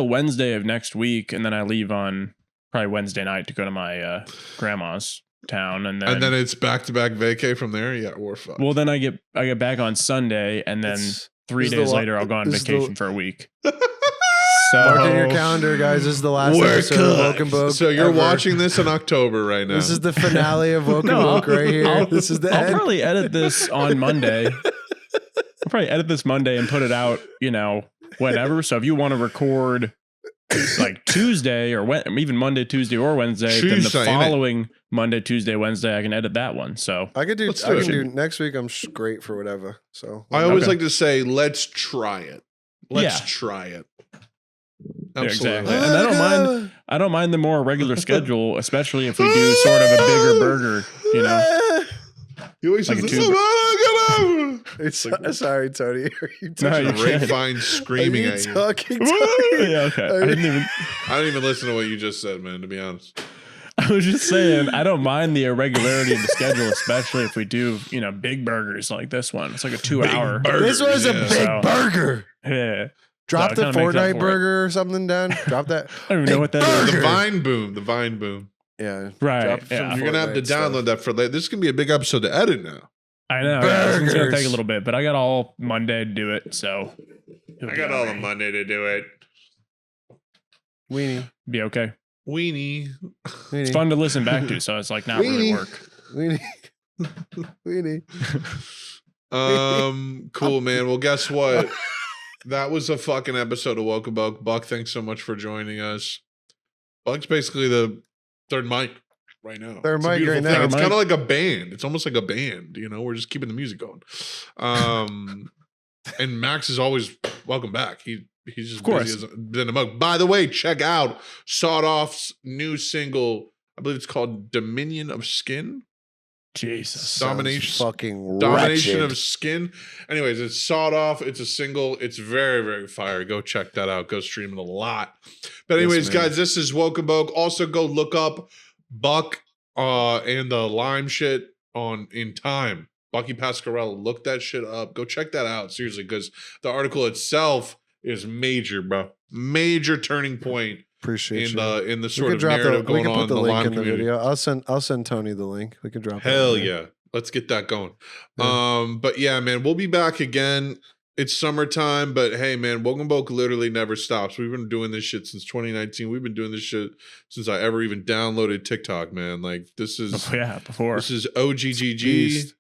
Wednesday of next week, and then I leave on probably Wednesday night to go to my grandma's town, and then it's back-to-back vacay from there. Yeah, we're fucked. Well, then I get back on Sunday, and then 3 days later I'll go on vacation for a week. So mark in your calendar, guys. This is the last episode of Woke and Boke. So you're watching this in October right now. This is the finale of Woke and Boke right here. This is the end. I'll probably edit this on Monday. I'll probably edit this Monday and put it out, whenever. So if you want to record like Tuesday or even Monday, Tuesday, or Wednesday, then the following Monday, Tuesday, Wednesday, I can edit that one. So I can do next week. I'm great for whatever. So I always like to say, let's try it. Let's try it. Absolutely. Yeah, exactly. And I don't mind the more regular schedule, especially if we do sort of a bigger burger, You always like sorry, Tony. Are you Grapevine screaming at you? Talking, Tony? Yeah, okay. I didn't even listen to what you just said, man, to be honest. I was just saying, I don't mind the irregularity of the schedule, especially if we do, big burgers like this one. It's like a 2-hour. This was a big burger. Yeah. Drop the Fortnite burger or something down. Drop that. I don't even know what that is. The Vine Boom. Yeah. Right. You're going to have to download that for later. This is going to be a big episode to edit now. I know. Yeah, it's going to take a little bit, but I got all Monday to do it. So I got all the Monday to do it. Weenie. Be okay. Weenie. It's fun to listen back to, so it's like not really work. Weenie. Cool, man. Well, guess what? That was a fucking episode of Woke and Boke. Buck, thanks so much for joining us. Buck's basically the third mic right now. Third mic right now. It's kind of like a band. It's almost like a band, We're just keeping the music going. And Max is always welcome back. He's just busy as been a mug. By the way, check out Sawed Off's new single. I believe it's called Dominion of Skin. Jesus. Domination of Skin. Anyways, it's Sawed Off. It's a single. It's very, very fire. Go check that out. Go stream it a lot. But anyways, guys, this is Woke and Boke. Also go look up Buck and the Lime shit in Time. Bucky Pasquarello. Look that shit up. Go check that out. Seriously, because the article itself is major, bro. Major turning point. Appreciate in the sort of narrative going on in the Lime community. Video. I'll send Tony the link. We can drop. Hell yeah, let's get that going. Yeah. But yeah, man, we'll be back again. It's summertime, but hey, man, Woke and Boke literally never stops. We've been doing this shit since 2019. We've been doing this shit since I ever even downloaded TikTok, man. Like this is before. This is OGGG,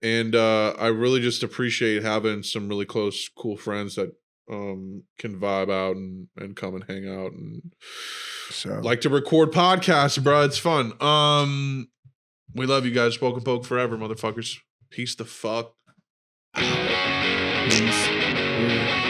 and I really just appreciate having some really close, cool friends that can vibe out and come and hang out and like to record podcasts, bro. It's fun. We love you guys. Woke and Boke forever, motherfuckers. Peace the fuck out. Peace.